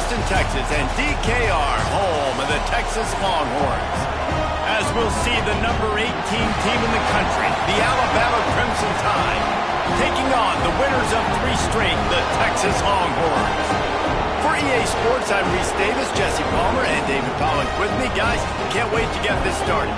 Houston, Texas, and DKR, home of the Texas Longhorns. As we'll see the number 18 team in the country, the Alabama Crimson Tide, taking on the winners of 3 straight, the Texas Longhorns. For EA Sports, I'm Reese Davis, Jesse Palmer, and David Pollock with me. Guys, can't wait to get this started.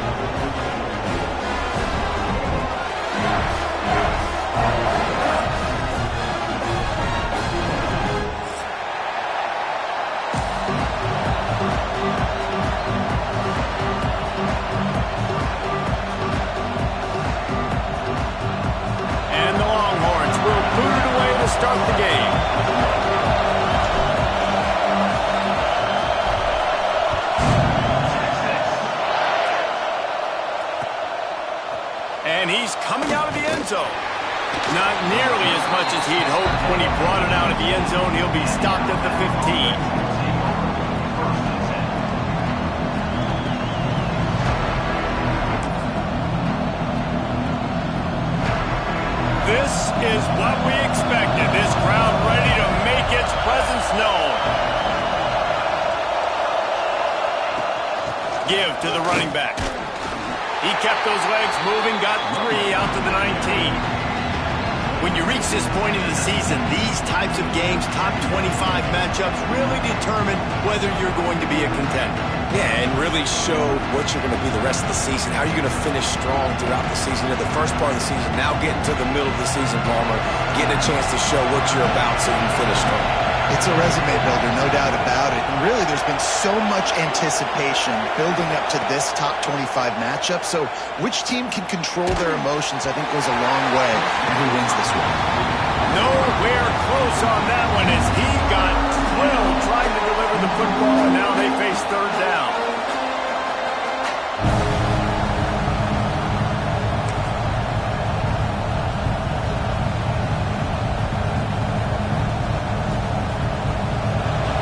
Start the game. And he's coming out of the end zone. Not nearly as much as he'd hoped when he brought it out of the end zone. He'll be stopped at the 15. This is what we expected. This crowd ready to make its presence known. Give to the running back. He kept those legs moving, got 3 out to the 19. When you reach this point in the season, these types of games, top 25 matchups, really determine whether you're going to be a contender. Yeah, and really show what you're going to be the rest of the season. How are you going to finish strong throughout the season? In the first part of the season, now getting to the middle of the season, Palmer, getting a chance to show what you're about so you can finish strong. It's a resume builder, no doubt about it. And really, there's been so much anticipation building up to this top 25 matchup. So which team can control their emotions, I think, goes a long way in who wins this one. Nowhere close on that one as he got drilled trying to deliver the football, and now they face 3rd down.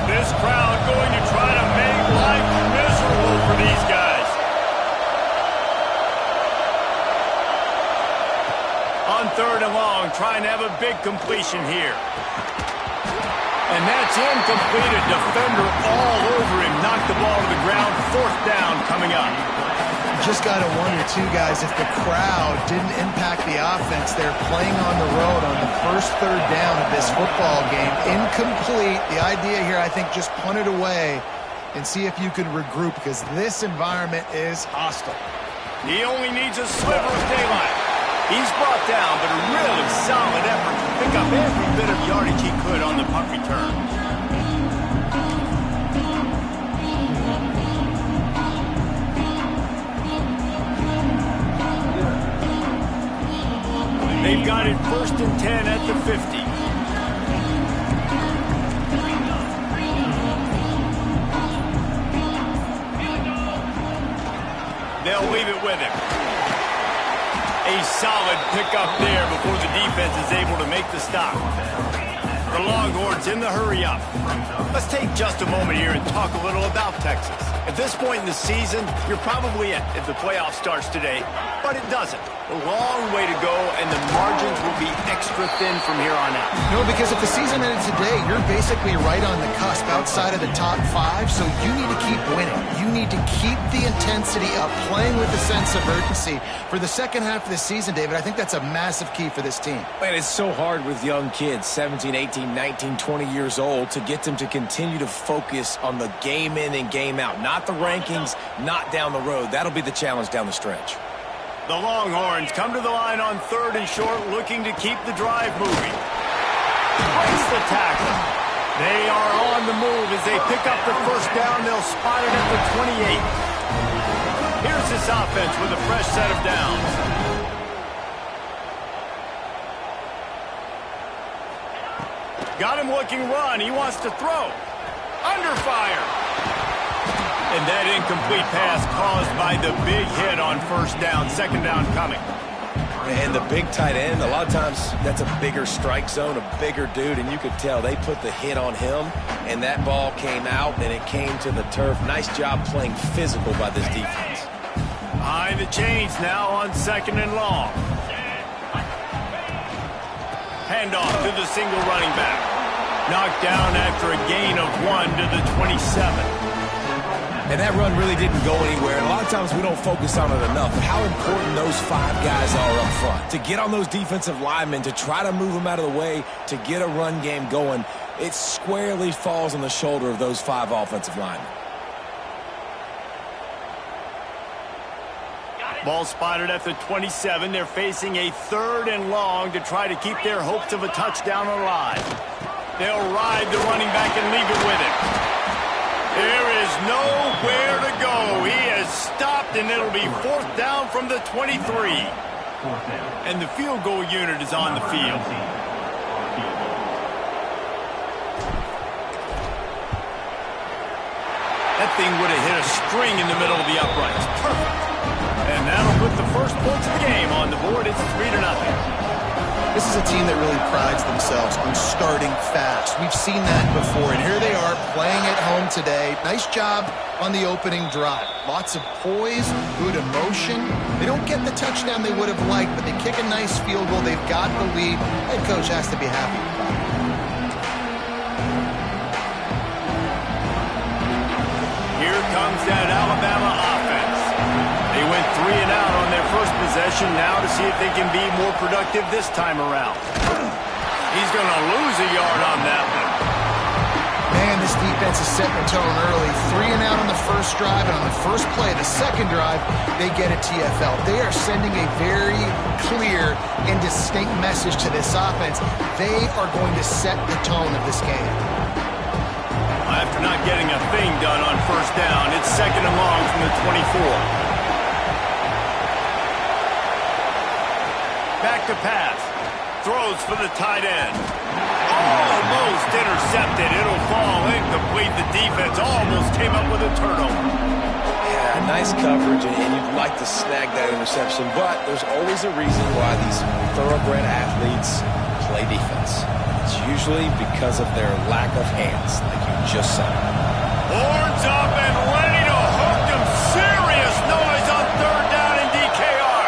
This crowd going to try to make life miserable for these guys. On 3rd and long, trying to have a big completion here. And that's incomplete. A defender all over him. Knocked the ball to the ground. 4th down coming up. Just got to wonder, too, guys, if the crowd didn't impact the offense. They're playing on the road on the first 3rd down of this football game. Incomplete. The idea here, I think, just punt it away and see if you can regroup, because this environment is hostile. He only needs a sliver of daylight. He's brought down, but a really solid effort to pick up every bit of yardage he could on the punt return. They've got it 1st and 10 at the 50. They'll leave it with him. A solid pickup there before the defense is able to make the stop. The Longhorns in the hurry-up. Let's take just a moment here and talk a little about Texas. At this point in the season, you're probably in if the playoff starts today, but it doesn't. A long way to go, and the margins will be extra thin from here on out. No, because if the season ended today, you're basically right on the cusp outside of the top 5, so you need to keep winning. You need to keep the intensity up, playing with a sense of urgency. For the second half of the season, David, I think that's a massive key for this team. Man, it's so hard with young kids, 17, 18, 19, 20 years old, to get them to continue to focus on the game in and game out. Not the rankings, not down the road. That'll be the challenge down the stretch. The Longhorns come to the line on 3rd and short, looking to keep the drive moving. Breaks the tackle. They are on the move as they pick up the 1st down. They'll spot it at the 28. Here's this offense with a fresh set of downs. Got him looking run. He wants to throw. Under fire. And that incomplete pass caused by the big hit on 1st down. 2nd down coming. And the big tight end, a lot of times that's a bigger strike zone, a bigger dude, and you could tell they put the hit on him, and that ball came out, and it came to the turf. Nice job playing physical by this defense. Behind the chains now on 2nd and long. Handoff to the single running back. Knocked down after a gain of 1 to the 27. And that run really didn't go anywhere. And a lot of times we don't focus on it enough. But how important those 5 guys are up front. To get on those defensive linemen, to try to move them out of the way, to get a run game going, it squarely falls on the shoulder of those 5 offensive linemen. Ball spotted at the 27. They're facing a 3rd and long to try to keep their hopes of a touchdown alive. They'll ride the running back and leave it with him. There is nowhere to go. He has stopped, and it'll be 4th down from the 23. And the field goal unit is on the field. That thing would have hit a string in the middle of the uprights. Perfect. And that'll put the first points of the game on the board. It's 3-0. This is a team that really prides themselves on starting fast. We've seen that before, and here they are playing at home today. Nice job on the opening drive. Lots of poise, good emotion. They don't get the touchdown they would have liked, but they kick a nice field goal. They've got the lead. Head coach has to be happy. Here comes that Alabama offense. They went 3 and out on their first possession. Now to see if they can be more productive this time around. He's going to lose a yard on that one. Man, this defense is setting the tone early. 3 and out on the first drive, and on the first play of the second drive, they get a TFL. They are sending a very clear and distinct message to this offense. They are going to set the tone of this game. After not getting a thing done on first down, it's 2nd and long from the 24. Back to pass. Throws for the tight end. Almost intercepted. It'll fall incomplete. The defense almost came up with a turnover. Yeah, nice coverage, and you'd like to snag that interception, but there's always a reason why these thoroughbred athletes play defense. It's usually because of their lack of hands, like you just saw. Horns up and ready to hook them. Serious noise on 3rd down in DKR.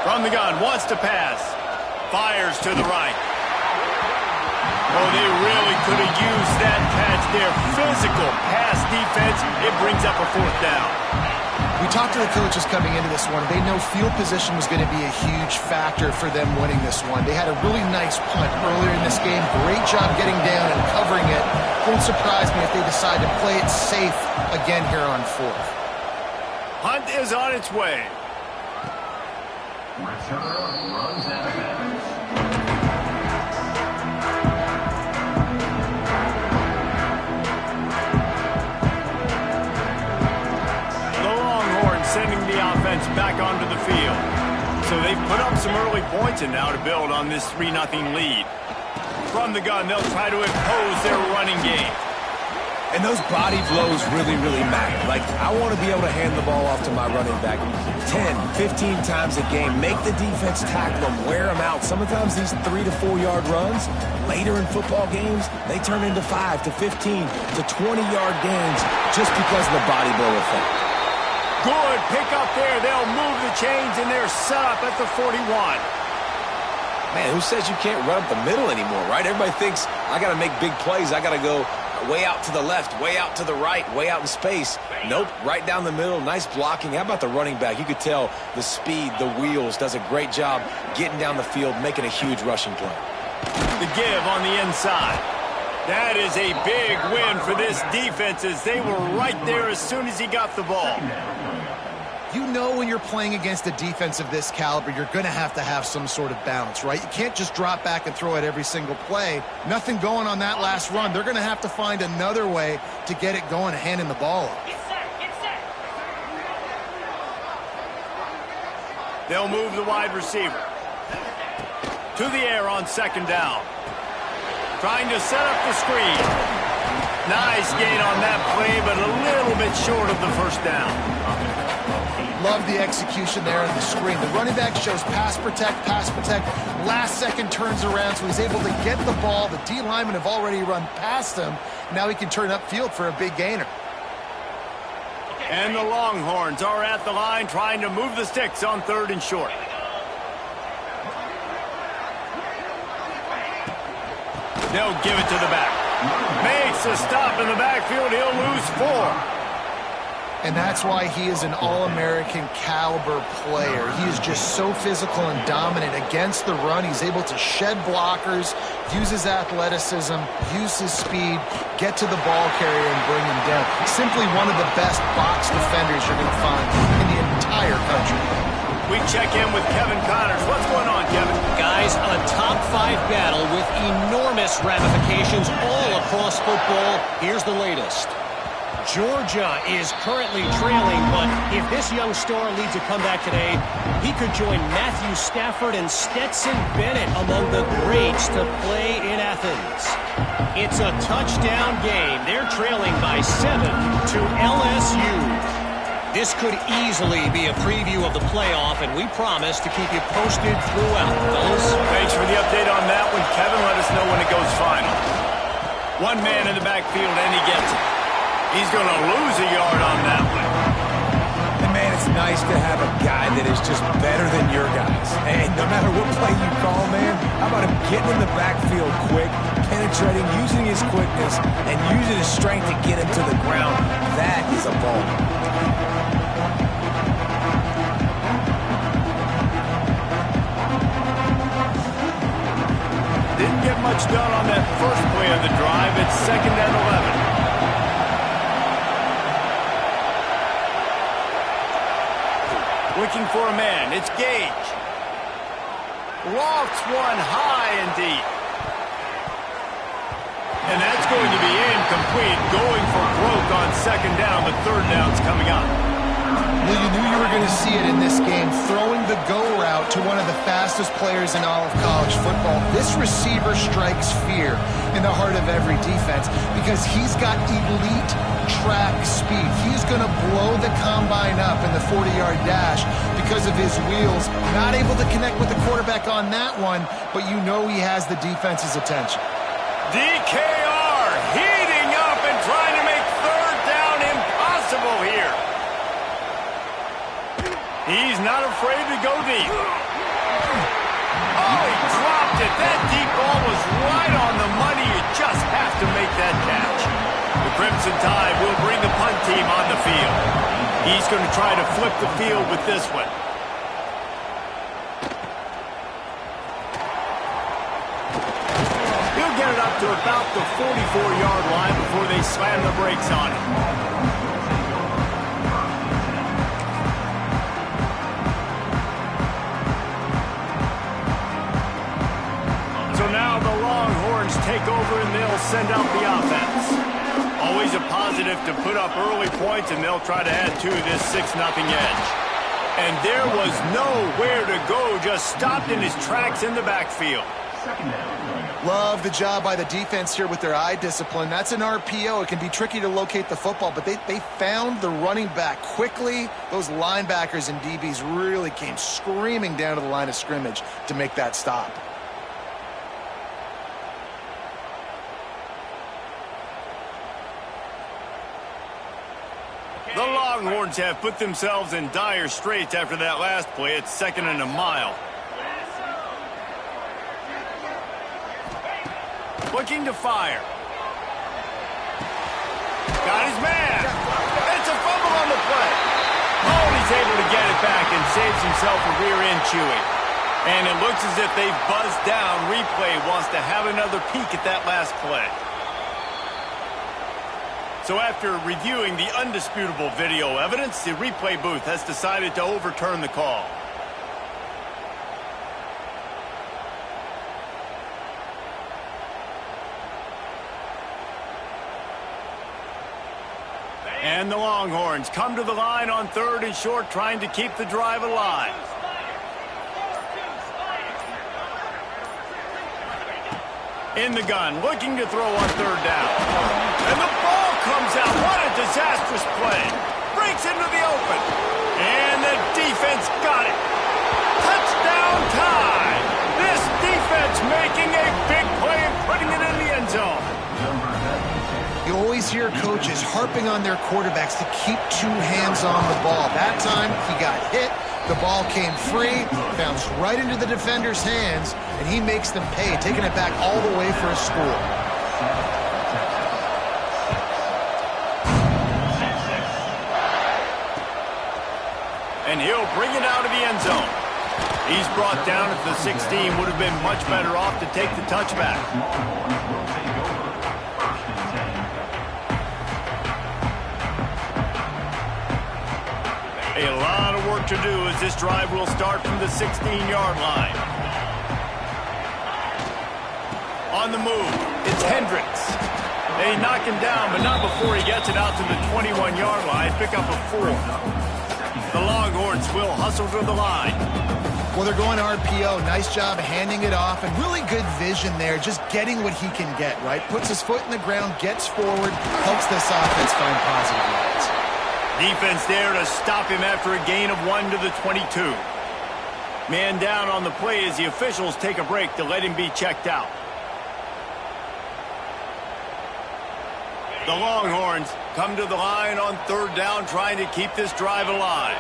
From the gun, wants to pass. Fires to the right. Oh, they really could have used that catch there. Physical pass defense. It brings up a 4th down. We talked to the coaches coming into this one. They know field position was going to be a huge factor for them winning this one. They had a really nice punt earlier in this game. Great job getting down and covering it. Won't surprise me if they decide to play it safe again here on 4th. Punt is on its way. Returner runs out of bounds. Sending the offense back onto the field. So they've put up some early points and now to build on this 3-0 lead. From the gun, they'll try to impose their running game. And those body blows really, really matter. Like, I want to be able to hand the ball off to my running back 10, 15 times a game. Make the defense tackle them, wear them out. Sometimes these 3 to 4 yard runs, later in football games, they turn into 5 to 15 to 20-yard gains just because of the body blow effect. Good pick up there. They'll move the chains, and they're set up at the 41. Man, who says you can't run up the middle anymore, right? Everybody thinks, I got to make big plays. I got to go way out to the left, way out to the right, way out in space. Nope, right down the middle. Nice blocking. How about the running back? You could tell the speed, the wheels, does a great job getting down the field, making a huge rushing play. The give on the inside. That is a big win for this defense as they were right there as soon as he got the ball. You know when you're playing against a defense of this caliber, you're going to have some sort of balance, right? You can't just drop back and throw it every single play. Nothing going on that last run. They're going to have to find another way to get it going, handing the ball off. They'll move the wide receiver. To the air on 2nd down. Trying to set up the screen. Nice gain on that play, but a little bit short of the 1st down. Love the execution there on the screen. The running back shows pass protect. Last second turns around, so he's able to get the ball. The D linemen have already run past him. Now he can turn upfield for a big gainer. And the Longhorns are at the line trying to move the sticks on 3rd and short. They'll give it to the back. Makes a stop in the backfield. He'll lose 4. And that's why he is an All-American caliber player. He is just so physical and dominant against the run. He's able to shed blockers, use his athleticism, use his speed, get to the ball carrier and bring him down. Simply one of the best box defenders you're going to find in the entire country. We check in with Kevin Connors. What's going on, Kevin? Guys, a top 5 battle with enormous ramifications all across football. Here's the latest. Georgia is currently trailing, but if this young star leads a comeback today, he could join Matthew Stafford and Stetson Bennett among the greats to play in Athens. It's a touchdown game. They're trailing by 7 to LSU. This could easily be a preview of the playoff, and we promise to keep you posted throughout, fellas. Thanks for the update on that one, Kevin. Let us know when it goes final. One man in the backfield, and he gets it. He's going to lose a yard on that one. And, man, it's nice to have a guy that is just better than your guys. And no matter what play you call, man, how about him getting in the backfield quick, penetrating, using his quickness, and using his strength to get him to the ground. That is a ball. Didn't get much done on that first play of the drive. It's 2nd and 11. Looking for a man. It's Gage. Lofts one high and deep. And that's going to be incomplete. Going for broke on 2nd down. The 3rd down's coming up. Well, you knew you were going to see it in this game. Throwing the go route to one of the fastest players in all of college football. This receiver strikes fear in the heart of every defense because he's got elite track speed. He's going to blow the combine up in the 40-yard dash because of his wheels. Not able to connect with the quarterback on that one, but you know he has the defense's attention. DKR heating up and trying to make 3rd down impossible here. He's not afraid to go deep. Oh, he dropped it. That deep ball was right on the money. You just have to make that catch. The Crimson Tide will bring the punt team on the field. He's going to try to flip the field with this one. He'll get it up to about the 44-yard line before they slam the brakes on it. So now the Longhorns take over and they'll send out the offense. Always a positive to put up early points, and they'll try to add to this 6-0 edge. And there was nowhere to go, just stopped in his tracks in the backfield. Love the job by the defense here with their eye discipline. That's an RPO. It can be tricky to locate the football, but they found the running back quickly. Those linebackers and DBs really came screaming down to the line of scrimmage to make that stop. The Longhorns have put themselves in dire straits after that last play. It's 2nd and a mile. Looking to fire. Got his man. It's a fumble on the play. Oh, he's able to get it back and saves himself a rear end chewing. And it looks as if they've buzzed down. Replay wants to have another peek at that last play. So after reviewing the undisputable video evidence, the replay booth has decided to overturn the call. And the Longhorns come to the line on 3rd and short, trying to keep the drive alive. In the gun, looking to throw on 3rd down. And the ball comes out. What a disastrous play. Breaks into the open. And the defense got it. Touchdown time. This defense making a big play and putting it in the end zone. You always hear coaches harping on their quarterbacks to keep 2 hands on the ball. That time, he got hit, The ball came free, bounced right into the defender's hands, and he makes them pay, taking it back all the way for a score. And he'll bring it out of the end zone. He's brought down at the 16. Would have been much better off to take the touchback. A lot of work to do as this drive will start from the 16-yard line. On the move, it's Hendricks. They knock him down, but not before he gets it out to the 21-yard line. Pick up a 4. The Longhorns will hustle to the line. Well, they're going RPO. Nice job handing it off, and really good vision there, just getting what he can get, right? Puts his foot in the ground, gets forward, helps this offense find positive yards. Defense there to stop him after a gain of 1 to the 22. Man down on the play as the officials take a break to let him be checked out. The Longhorns come to the line on 3rd down, trying to keep this drive alive.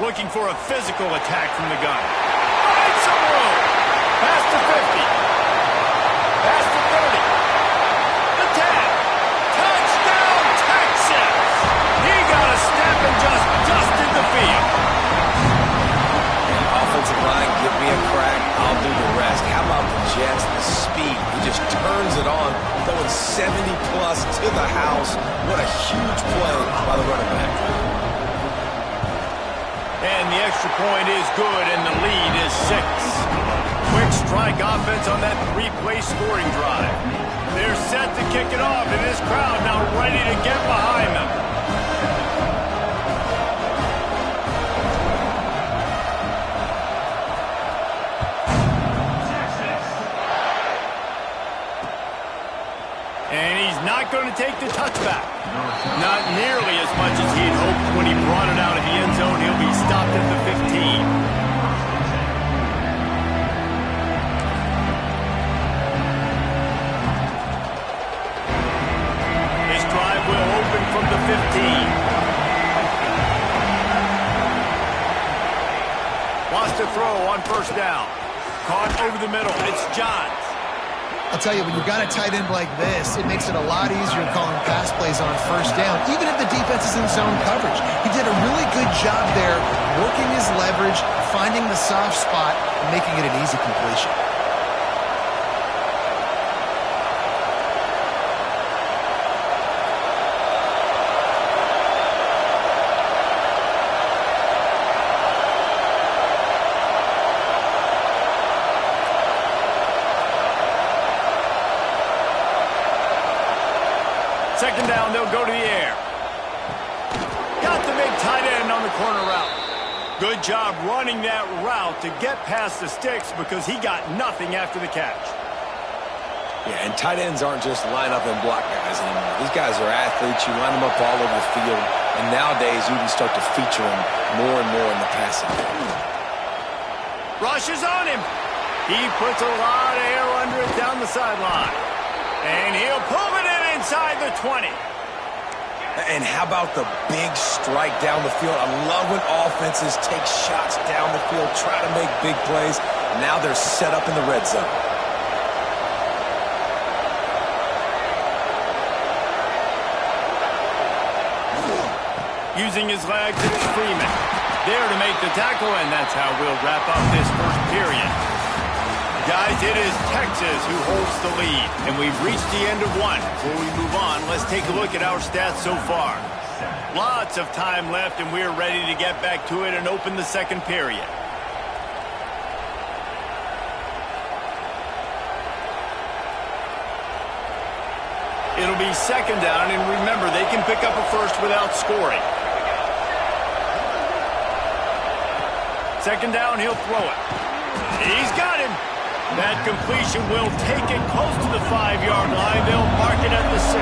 Looking for a physical attack from the gun. Finds some room. Past the 50. Past the 30. The 10. Touchdown, Texas! He got a step and just dusted the field. Offensive line, give me a crack, I'll do the rest. How about the Jets, the speed? He just turns it on, throwing 70-plus to the house. What a huge play by the running back. And the extra point is good, and the lead is 6. Quick strike offense on that 3-play scoring drive. They're set to kick it off, and this crowd now ready to get behind them. And he's not going to take the touchback. Not nearly as much as he'd hoped when he brought it out of the end zone. He'll be stopped at the 15. His drive will open from the 15. Wants to throw on 1st down. Caught over the middle. It's Johns. I'll tell you, when you've got a tight end like this, it makes it a lot easier calling pass plays on 1st down, even if the defense is in zone coverage. He did a really good job there, working his leverage, finding the soft spot, and making it an easy completion. Second down, they'll go to the air. Got the big tight end on the corner route. Good job running that route to get past the sticks because he got nothing after the catch. Yeah, and tight ends aren't just line up and block guys anymore. These guys are athletes. You line them up all over the field. And nowadays, you can start to feature them more and more in the passing game. Rush is on him. He puts a lot of air under it down the sideline. And he'll pull it in inside the 20. And how about the big strike down the field? I love when offenses take shots down the field, try to make big plays. Now they're set up in the red zone. Using his legs, it's Freeman. There to make the tackle, and that's how we'll wrap up this first period. Guys, it is Texas who holds the lead, and we've reached the end of one. Before we move on, let's take a look at our stats so far. Lots of time left, and we're ready to get back to it and open the second period. It'll be second down, and remember, they can pick up a first without scoring. Second down, he'll throw it. He's got him. That completion will take it close to the 5-yard line. They'll mark it at the 6.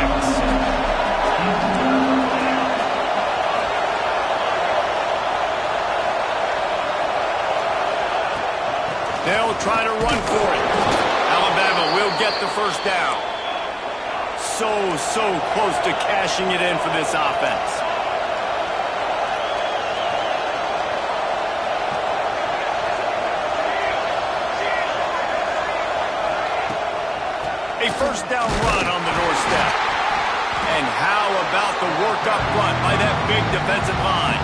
They'll try to run for it. Alabama will get the first down. so close to cashing it in for this offense. A first down run on the doorstep. And how about the work up front by that big defensive line?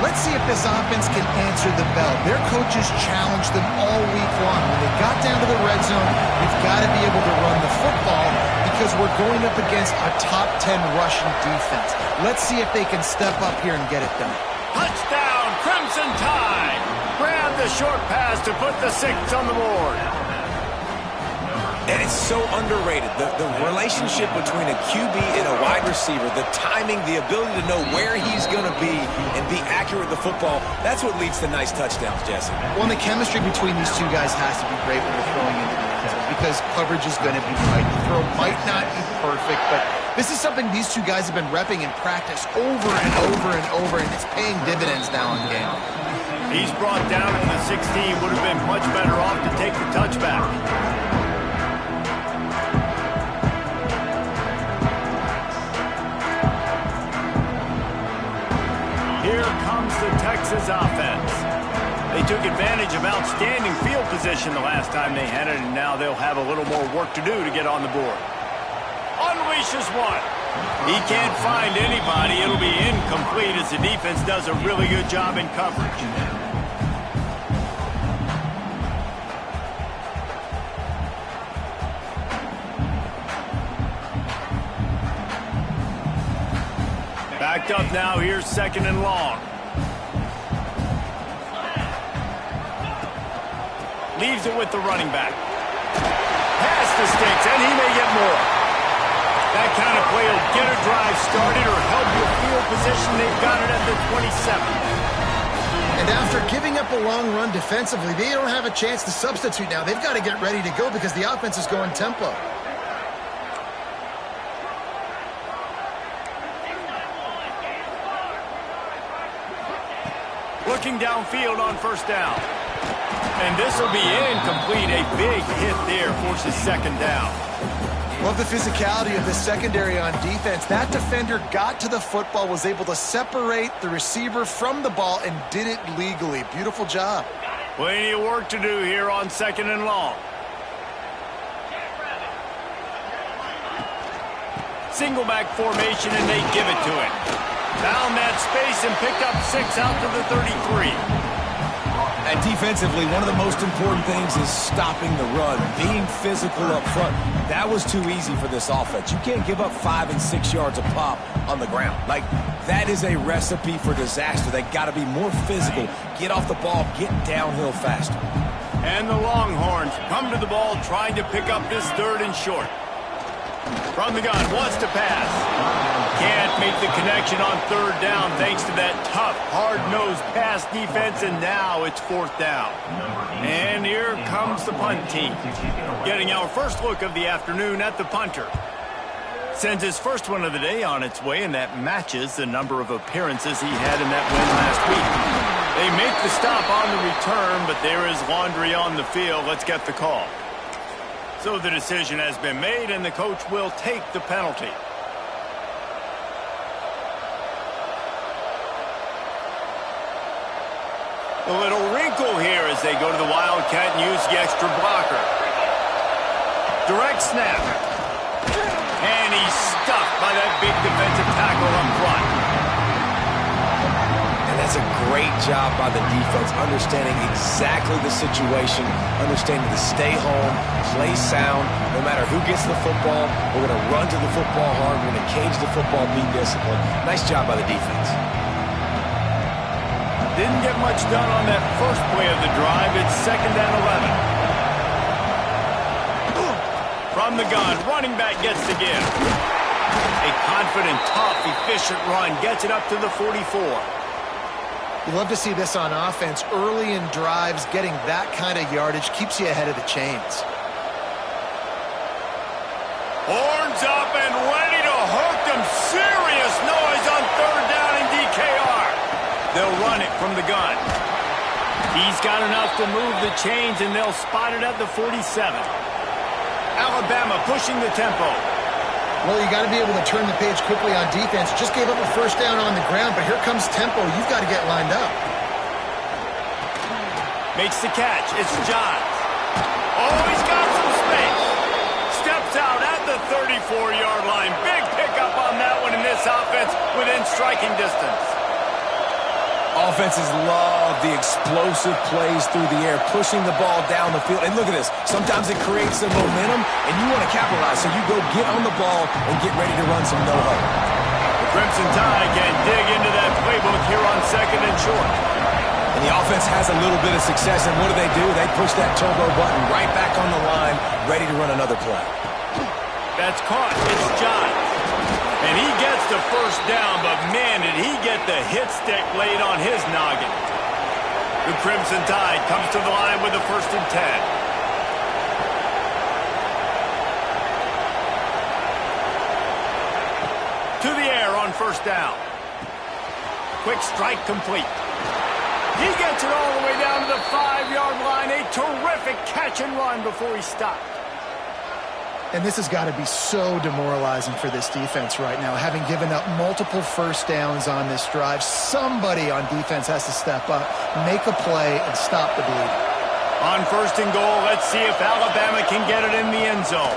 Let's see if this offense can answer the bell. Their coaches challenged them all week long. When they got down to the red zone, we've got to be able to run the football because we're going up against a top 10 rushing defense. Let's see if they can step up here and get it done. Touchdown, Crimson Tide! Grab the short pass to put the 6 on the board. And it's so underrated. The relationship between a QB and a wide receiver, the timing, the ability to know where he's going to be and be accurate with the football, that's what leads to nice touchdowns, Jesse. Well, and the chemistry between these two guys has to be great when they're throwing into the end zone because coverage is going to be tight. The throw might not be perfect, but this is something these two guys have been repping in practice over and over and over, and it's paying dividends now in game. He's brought down at the 16. Would have been much better off to take the touchback. Here comes the Texas offense. They took advantage of outstanding field position the last time they had it, and now they'll have a little more work to do to get on the board. Unleashes one. He can't find anybody. It'll be incomplete as the defense does a really good job in coverage. Backed up now, here's 2nd and long. Leaves it with the running back. Pass to Sticks, and he may get more. That kind of play will get a drive started or help your field position. They've got it at the 27. And after giving up a long run defensively, they don't have a chance to substitute now. They've got to get ready to go because the offense is going tempo. Looking downfield on 1st down. And this will be incomplete. A big hit there forces 2nd down. Love the physicality of the secondary on defense. That defender got to the football, was able to separate the receiver from the ball, and did it legally. Beautiful job. Plenty of work to do here on 2nd and long. Single back formation, and they give it to him. Found that space and picked up 6 out to the 33. And defensively, one of the most important things is stopping the run, being physical up front. That was too easy for this offense. You can't give up 5 and 6 yards a pop on the ground. Like, that is a recipe for disaster. They got to be more physical, get off the ball, get downhill faster. And the Longhorns come to the ball trying to pick up this 3rd and short. From the gun, wants to pass. Can't make the connection on 3rd down thanks to that tough, hard-nosed pass defense, and now it's 4th down. And here comes the punt team, getting our first look of the afternoon at the punter. Sends his first one of the day on its way, and that matches the number of appearances he had in that win last week. They make the stop on the return, but there is laundry on the field. Let's get the call. So the decision has been made, and the coach will take the penalty. A little wrinkle here as they go to the Wildcat and use the extra blocker. Direct snap. And he's stuffed by that big defensive tackle up front. And that's a great job by the defense, understanding exactly the situation, understanding to stay home, play sound. No matter who gets the football, we're going to run to the football hard. We're going to cage the football, be disciplined. Nice job by the defense. Didn't get much done on that first play of the drive. It's 2nd and 11. From the gun, running back gets the give. A confident, tough, efficient run gets it up to the 44. You love to see this on offense. Early in drives, getting that kind of yardage keeps you ahead of the chains. Horns up and ready to hook them. Serious noise on 3rd down in DKR. They'll run it from the gun. He's got enough to move the chains, and they'll spot it at the 47. Alabama pushing the tempo. Well, you got to be able to turn the page quickly on defense. Just gave up a first down on the ground, but here comes tempo. You've got to get lined up. Makes the catch. It's Johns. Oh, he's got some space. Steps out at the 34-yard line. Big pickup on that one in this offense within striking distance. Offenses love the explosive plays through the air, pushing the ball down the field. And look at this. Sometimes it creates some momentum, and you want to capitalize. So you go get on the ball and get ready to run some no-huddle. The Crimson Tide can dig into that playbook here on second and short. And the offense has a little bit of success, and what do? They push that turbo button right back on the line, ready to run another play. That's caught. It's Johns. And he gets the first down, but man, did he get the hit stick laid on his noggin. The Crimson Tide comes to the line with a 1st and 10. To the air on 1st down. Quick strike complete. He gets it all the way down to the 5-yard line. A terrific catch and run before he stopped. And this has got to be so demoralizing for this defense right now. Having given up multiple first downs on this drive, somebody on defense has to step up, make a play, and stop the bleed. On 1st and goal, let's see if Alabama can get it in the end zone.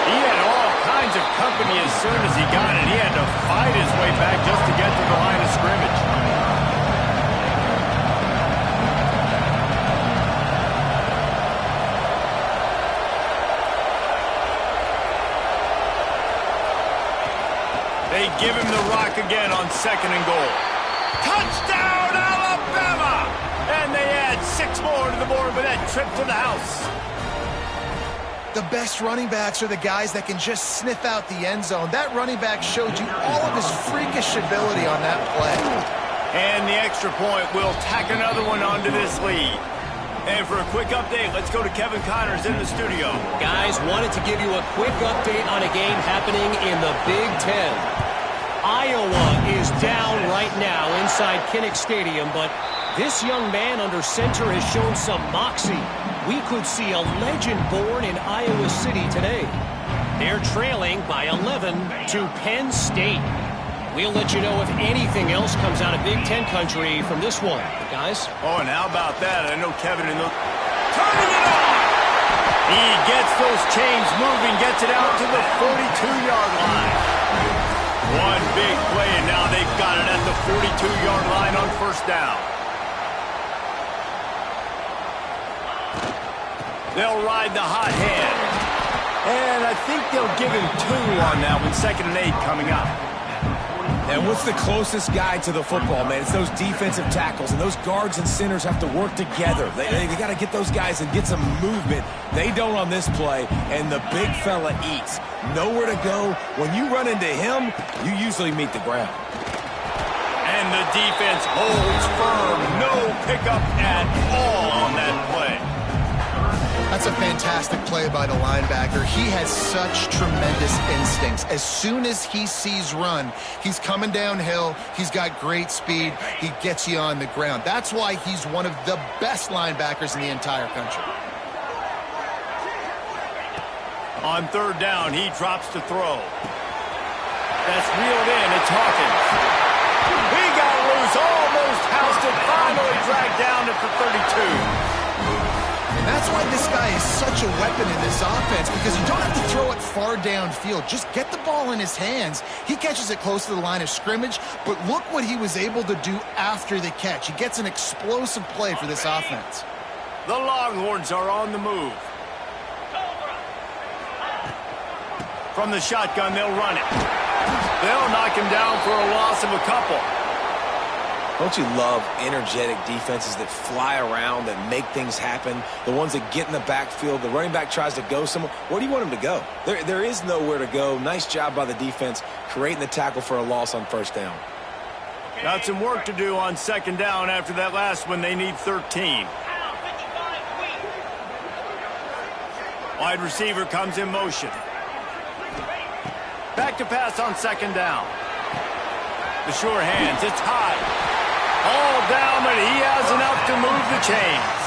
He had all kinds of company as soon as he got it. He had to fight his way back just to get to the line of scrimmage. They give him the rock again on 2nd and goal. Touchdown, Alabama! And they add 6 more to the board with that trip to the house. The best running backs are the guys that can just sniff out the end zone. That running back showed you all of his freakish ability on that play. And the extra point will tack another one onto this lead. And for a quick update, let's go to Kevin Connors in the studio. Guys, wanted to give you a quick update on a game happening in the Big Ten. Iowa is down right now inside Kinnick Stadium, but this young man under center has shown some moxie. We could see a legend born in Iowa City today. They're trailing by 11 to Penn State. We'll let you know if anything else comes out of Big Ten country from this one, guys. Oh, and how about that? I know Kevin in the... Turning it on! He gets those chains moving, gets it out to the 42-yard line. One big play, and now they've got it at the 42-yard line on 1st down. They'll ride the hot hand. And I think they'll give him 2 on that one, 2nd and 8 coming up. And what's the closest guy to the football, man? It's those defensive tackles, and those guards and centers have to work together. They got to get those guys and get some movement. They don't on this play, and the big fella eats. Nowhere to go. When you run into him, you usually meet the ground. And the defense holds firm. No pickup at all on that play. That's a fantastic play by the linebacker. He has such tremendous instincts. As soon as he sees run, he's coming downhill. He's got great speed. He gets you on the ground. That's why he's one of the best linebackers in the entire country. On 3rd down, he drops to throw. That's reeled in. It's Hawkins. He got loose, almost housed it, finally dragged down at the 32. And that's why this guy is such a weapon in this offense, because you don't have to throw it far downfield. Just get the ball in his hands. He catches it close to the line of scrimmage, but look what he was able to do after the catch. He gets an explosive play for this offense. The Longhorns are on the move. From the shotgun, they'll run it. They'll knock him down for a loss of a couple. Don't you love energetic defenses that fly around, that make things happen? The ones that get in the backfield, the running back tries to go somewhere. Where do you want him to go? There is nowhere to go. Nice job by the defense creating the tackle for a loss on 1st down. Got some work to do on 2nd down after that last one. They need 13. Wide receiver comes in motion. Back to pass on 2nd down. The sure hands. It's high. All down, but he has enough to move the chains.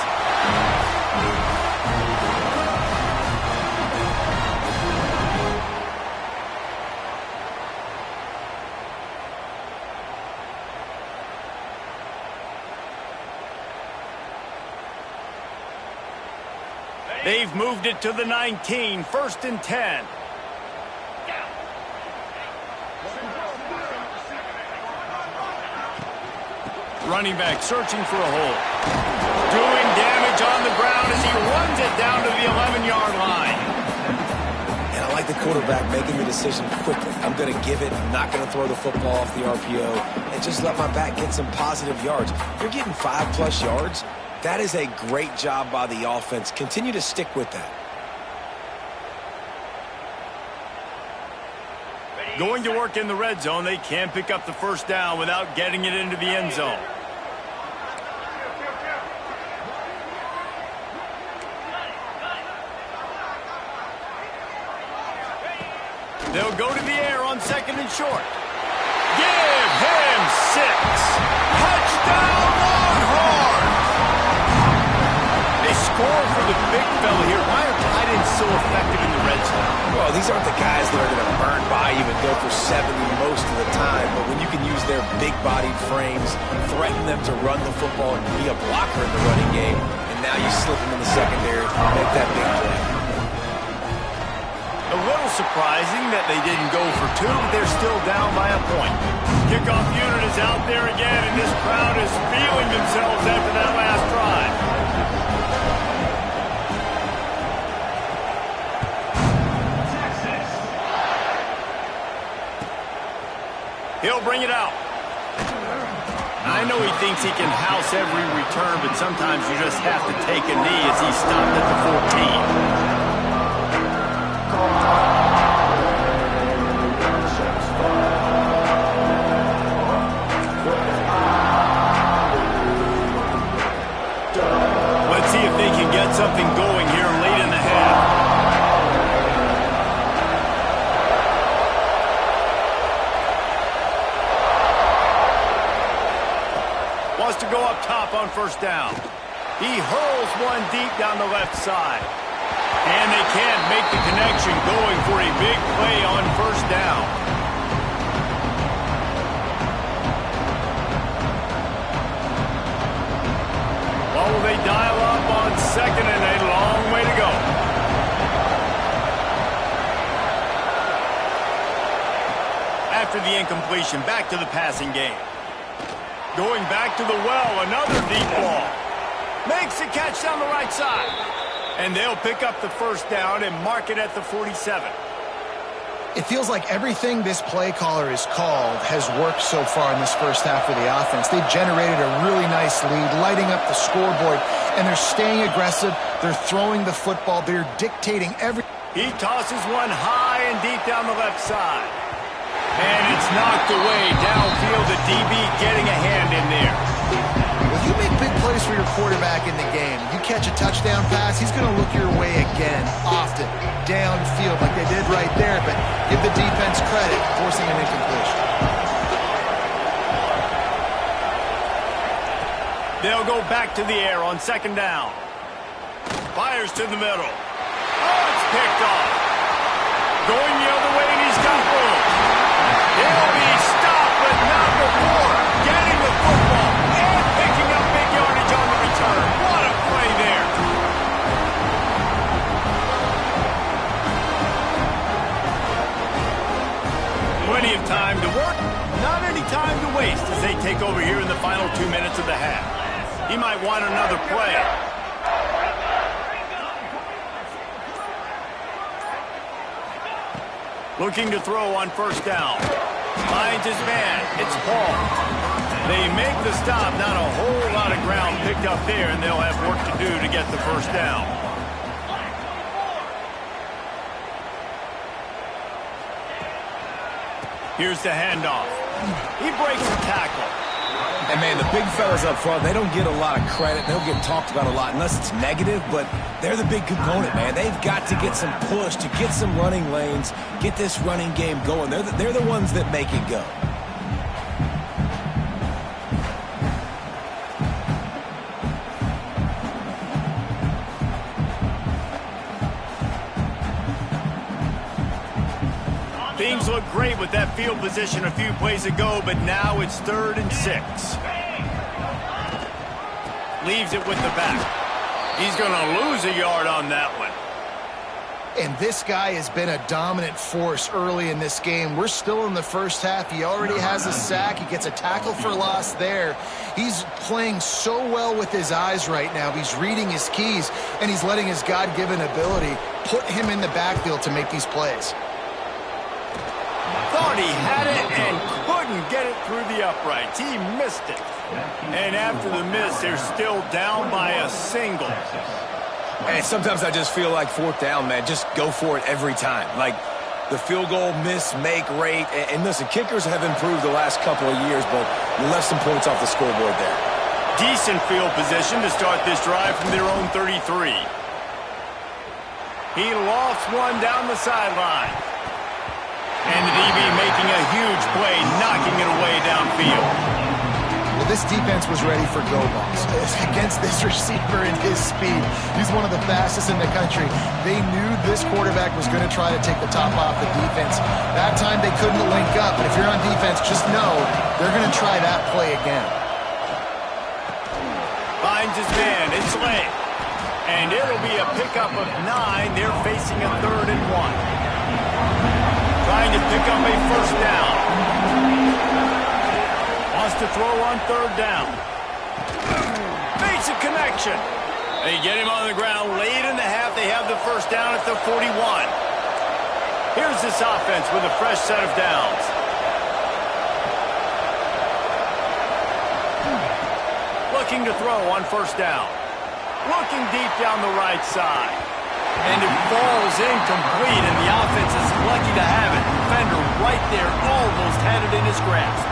They've moved it to the 19, 1st and 10. Running back searching for a hole. Doing damage on the ground as he runs it down to the 11-yard line. And I like the quarterback making the decision quickly. I'm going to give it. I'm not going to throw the football off the RPO and just let my back get some positive yards. You're getting 5+ yards. That is a great job by the offense. Continue to stick with that. Going to work in the red zone. They can pick up the 1st down without getting it into the end zone. They'll go to the air on 2nd and short. Give him 6. Touchdown, Longhorns! They score for the big fella here. Why are tight ends so effective in the red zone? Well, these aren't the guys that are going to burn by you and go for 70 most of the time, but when you can use their big-bodied frames, threaten them to run the football and be a blocker in the running game, and now you slip them in the secondary and make that big play. A little surprising that they didn't go for 2, but they're still down by a point. Kickoff unit is out there again, and this crowd is feeling themselves after that last drive. He'll bring it out. I know he thinks he can house every return, but sometimes you just have to take a knee as he stopped at the 14. Let's see if they can get something going here late in the half. Wants to go up top on 1st down. He hurls one deep down the left side. And they can't make the connection, going for a big play on 1st down. What will they dial up on 2nd and a long way to go? After the incompletion, back to the passing game. Going back to the well, another deep ball. Makes the catch down the right side. And they'll pick up the 1st down and mark it at the 47. It feels like everything this play caller has called has worked so far in this first half for the offense. They've generated a really nice lead, lighting up the scoreboard, and they're staying aggressive. They're throwing the football. They're dictating every... He tosses one high and deep down the left side. And it's knocked away downfield. The DB getting a hand in there. When you make big plays for your quarterback in the game, you catch a touchdown pass, he's going to look your way again, often, downfield like they did right there, but give the defense credit, forcing an incompletion. They'll go back to the air on 2nd down. Fires to the middle. Oh, it's picked off. Going the other way, and he's got room. He'll be stopped, but not before getting the football and picking up big yardage on the return. What a play there. Plenty of time to work, not any time to waste as they take over here in the final 2 minutes of the half. He might want another play. Looking to throw on 1st down. Finds his man. It's Paul. They make the stop. Not a whole lot of ground picked up there, and they'll have work to do to get the 1st down. Here's the handoff. He breaks the tackle. And, man, the big fellas up front, they don't get a lot of credit. They don't get talked about a lot unless it's negative, but they're the big component, man. They've got to get some push, to get some running lanes, get this running game going. They're the ones that make it go. Things look great with that field position a few plays ago, but now it's 3rd and 6. Leaves it with the back. He's going to lose a yard on that one. And this guy has been a dominant force early in this game. We're still in the first half. He already has a sack. He gets a tackle for loss there. He's playing so well with his eyes right now. He's reading his keys, and he's letting his God-given ability put him in the backfield to make these plays. Thought he had it and couldn't get it through the uprights. He missed it. And after the miss, they're still down by a single. And sometimes I just feel like fourth down, man, just go for it every time. Like the field goal miss-make rate. And listen, kickers have improved the last couple of years, but you left some points off the scoreboard there. Decent field position to start this drive from their own 33. He lost one down the sideline. And the DB making a huge play, knocking it away downfield. Well, this defense was ready for go balls. Against this receiver and his speed, he's one of the fastest in the country. They knew this quarterback was going to try to take the top off the defense. That time they couldn't link up, but if you're on defense, just know they're going to try that play again. Finds his man, it's late. And it'll be a pickup of 9. They're facing a 3rd and 1. Trying to pick up a first down. Wants to throw on 3rd down. Makes a connection. They get him on the ground late in the half. They have the first down at the 41. Here's this offense with a fresh set of downs. Looking to throw on first down. Looking deep down the right side. And it falls incomplete, and the offense is lucky to have it. Defender right there almost had it in his grasp.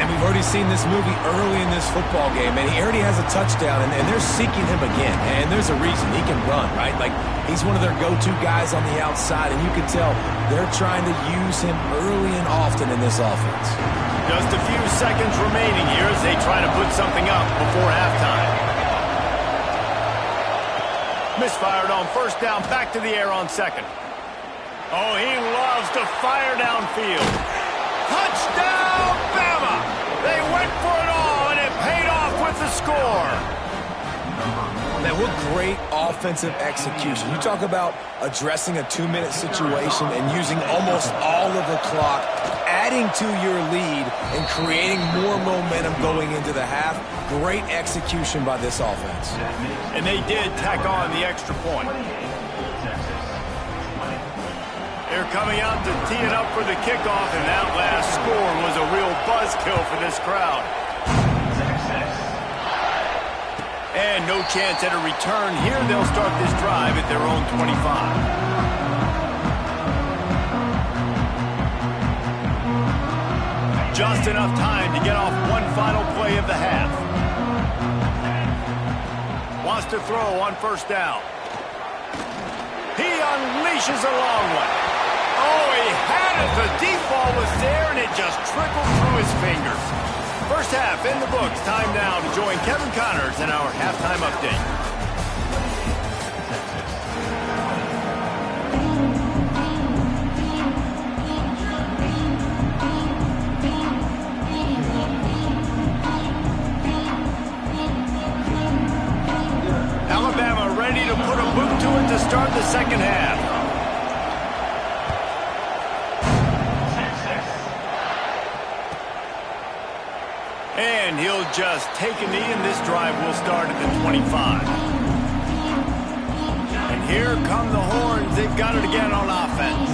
And we've already seen this movie early in this football game, and he already has a touchdown, and they're seeking him again. And there's a reason. He can run, right? Like, he's one of their go-to guys on the outside, and you can tell they're trying to use him early and often in this offense. Just a few seconds remaining here as they try to put something up before halftime. Misfired on first down, back to the air on 2nd. Oh, he loves to fire downfield. Touchdown, Bama! They went for it all, and it paid off with the score. Man, what great offensive execution. You talk about addressing a 2-minute situation and using almost all of the clock, adding to your lead and creating more momentum going into the half. Great execution by this offense. And they did tack on the extra point. They're coming out to tee it up for the kickoff, and that last score was a real buzzkill for this crowd. And no chance at a return here. They'll start this drive at their own 25. Just enough time to get off one final play of the half. Wants to throw on first down. He unleashes a long one. Oh, he had it. The deep ball was there, and it just trickled through his fingers. First half in the books. Time now to join Kevin Connors in our halftime update. Alabama ready to put a boot to it to start the second half. And he'll just take a knee, and this drive will start at the 25. And here come the horns. They've got it again on offense.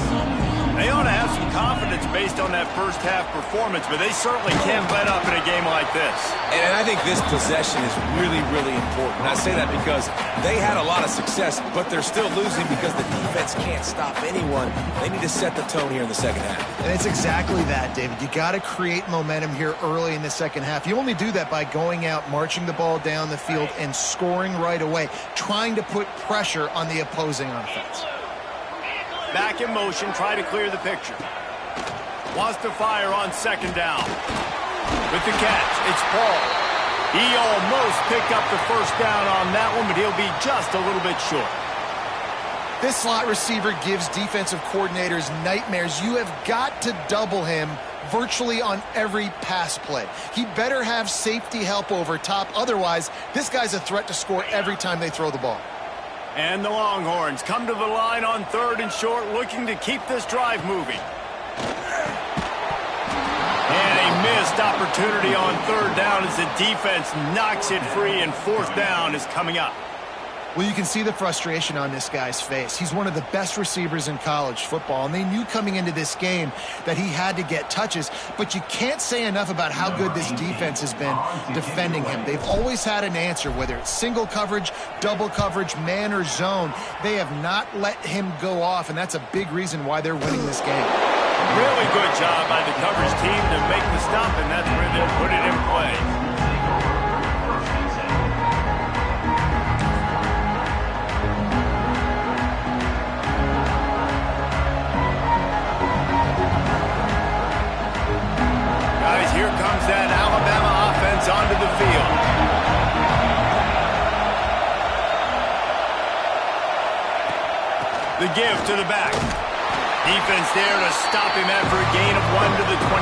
They ought to have some confidence based on that first half performance, but they certainly can't let up in a game like this. And I think this possession is really, really important. I say that because they had a lot of success, but they're still losing because the defense can't stop anyone. They need to set the tone here in the second half. And it's exactly that, David. You got to create momentum here early in the second half. You only do that by going out, marching the ball down the field, and scoring right away, trying to put pressure on the opposing offense. Back in motion, try to clear the picture. Wants to fire on second down. With the catch, it's Paul. He almost picked up the first down on that one, but he'll be just a little bit short. This slot receiver gives defensive coordinators nightmares. You have got to double him virtually on every pass play. He better have safety help over top. Otherwise, this guy's a threat to score every time they throw the ball. And the Longhorns come to the line on 3rd and short, looking to keep this drive moving. And a missed opportunity on 3rd down as the defense knocks it free, and 4th down is coming up. Well, you can see the frustration on this guy's face. He's one of the best receivers in college football, and they knew coming into this game that he had to get touches, but you can't say enough about how good this defense has been defending him. They've always had an answer, whether it's single coverage, double coverage, man or zone. They have not let him go off, and that's a big reason why they're winning this game. Really good job by the coverage team to make the stop, and that's where they'll put it in play. Here comes that Alabama offense onto the field. The give to the back. Defense there to stop him after a gain of 1 to the 22.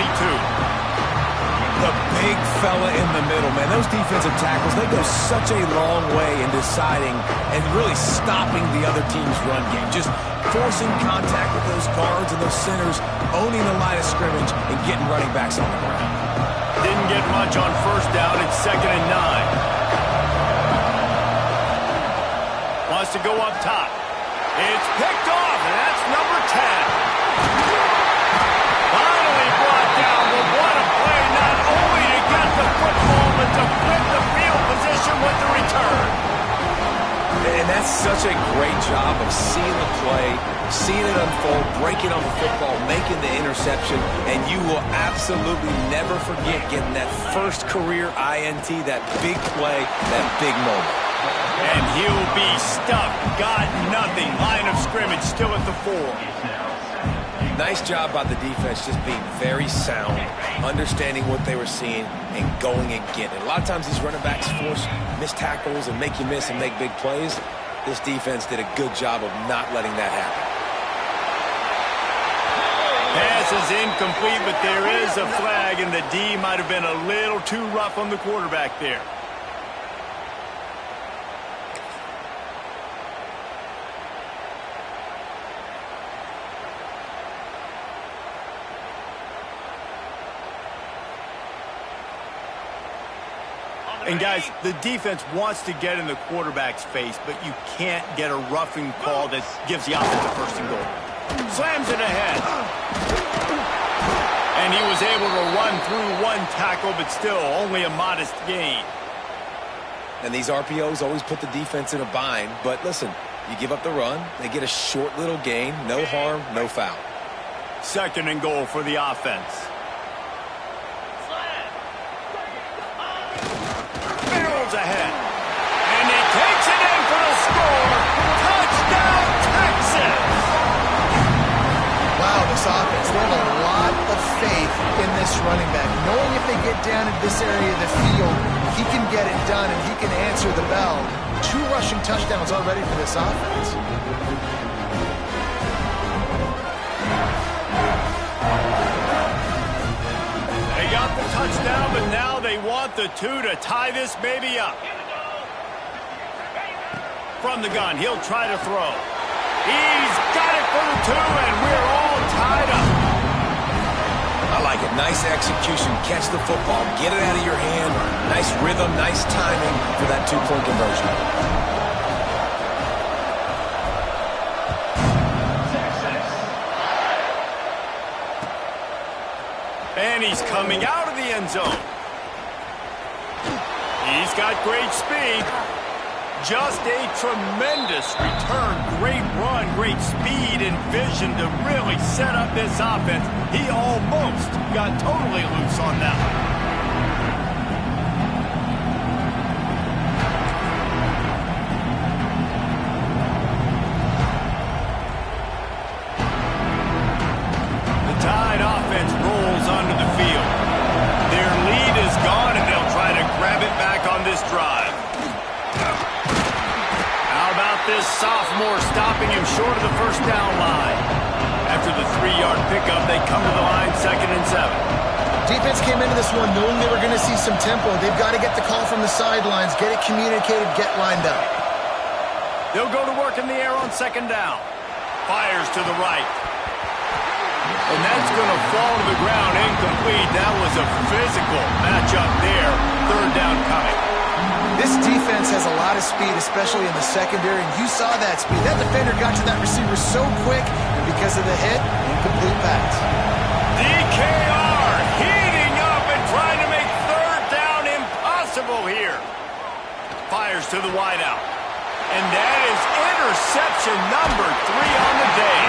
The big fella in the middle, man. Those defensive tackles, they go such a long way in deciding and really stopping the other team's run game. Just forcing contact with those guards and those centers, owning the line of scrimmage, and getting running backs on the ground. Didn't get much on 1st down. It's 2nd and 9. Wants to go up top. It's picked off, and that's number 10. Finally brought down, but what a play, not only to get the football, but to flip the field position with the return. And that's such a great job of seeing the play, seeing it unfold, breaking on the football, making the interception, and you will absolutely never forget getting that first career INT, that big play, that big moment. And he'll be stuffed. Got nothing. Line of scrimmage still at the 4. Nice job by the defense, just being very sound, understanding what they were seeing, and going and getting it. A lot of times these running backs force missed tackles and make you miss and make big plays. This defense did a good job of not letting that happen. Pass is incomplete, but there is a flag, and the D might have been a little too rough on the quarterback there. And, guys, the defense wants to get in the quarterback's face, but you can't get a roughing call that gives the offense a 1st and goal. Slams it ahead. And he was able to run through 1 tackle, but still only a modest gain. And these RPOs always put the defense in a bind. But, listen, you give up the run, they get a short little gain, no harm, no foul. 2nd and goal for the offense. Ahead. And he takes it in for the score. Touchdown, Texas! Wow, this offense, they have a lot of faith in this running back. Knowing if they get down in this area of the field, he can get it done and he can answer the bell. 2 rushing touchdowns already for this offense. They got the touchdown, but now they want the 2 to tie this baby up. From the gun, he'll try to throw. He's got it for the 2, and we're all tied up. I like it. Nice execution. Catch the football. Get it out of your hand. Nice rhythm, nice timing for that 2-point conversion. And he's coming out of the end zone. He's got great speed. Just a tremendous return. Great run, great speed and vision to really set up this offense. He almost got totally loose on that one. The Tide offense rolls onto the field. Their lead is gone, and they'll try to grab it back on this drive. How about this sophomore stopping him short of the 1st down line? After after the 3-yard pickup, they come to the line 2nd and 7. Defense came into this one knowing they were going to see some tempo. They've got to get the call from the sidelines, get it communicated, get lined up. They'll go to work in the air on 2nd down. Fires to the right. And that's going to fall to the ground incomplete. That was a physical matchup there. 3rd down coming. This defense has a lot of speed, especially in the secondary, and you saw that speed. That defender got to that receiver so quick, and because of the hit, incomplete pass. DKR heating up and trying to make 3rd down impossible here. Fires to the wideout. And that is interception number 3 on the day.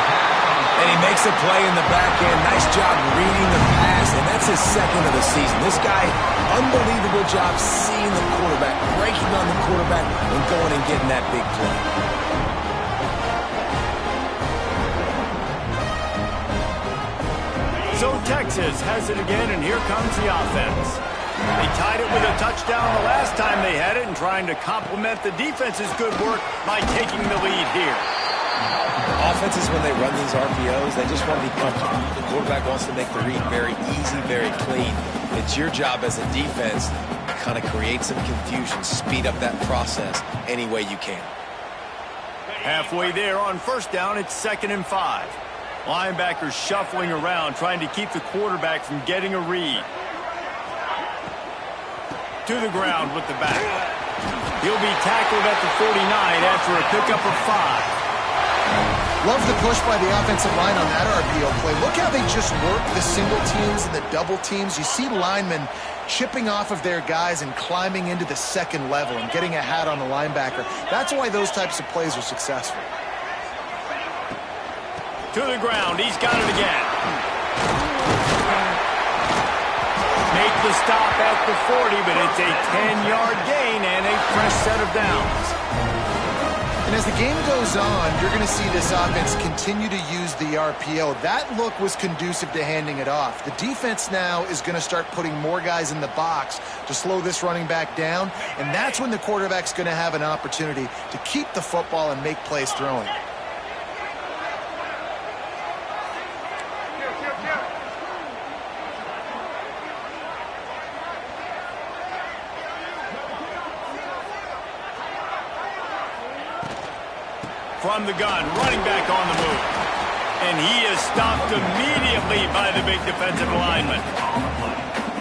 And he makes a play in the back end. Nice job reading the pass, and that's his 2nd of the season. This guy, unbelievable job seeing the quarterback, breaking on the quarterback, and going and getting that big play. So Texas has it again, and here comes the offense. They tied it with a touchdown the last time they had it and trying to complement the defense's good work by taking the lead here. Offenses, when they run these RPOs, they just want to be comfortable. The quarterback wants to make the read very easy, very clean. It's your job as a defense to kind of create some confusion, speed up that process any way you can. Halfway there on 1st down, it's 2nd and 5. Linebackers shuffling around, trying to keep the quarterback from getting a read. To the ground with the back. He'll be tackled at the 49 after a pickup of 5. Love the push by the offensive line on that RPO play. Look how they just work the single teams and the double teams. You see linemen chipping off of their guys and climbing into the 2nd level and getting a hat on the linebacker. That's why those types of plays are successful. To the ground. He's got it again. Make the stop at the 40, but it's a 10-yard gain and a fresh set of downs. And as the game goes on, you're going to see this offense continue to use the RPO. That look was conducive to handing it off. The defense now is going to start putting more guys in the box to slow this running back down, and that's when the quarterback's going to have an opportunity to keep the football and make plays throwing. From the gun, running back on the move. And he is stopped immediately by the big defensive lineman.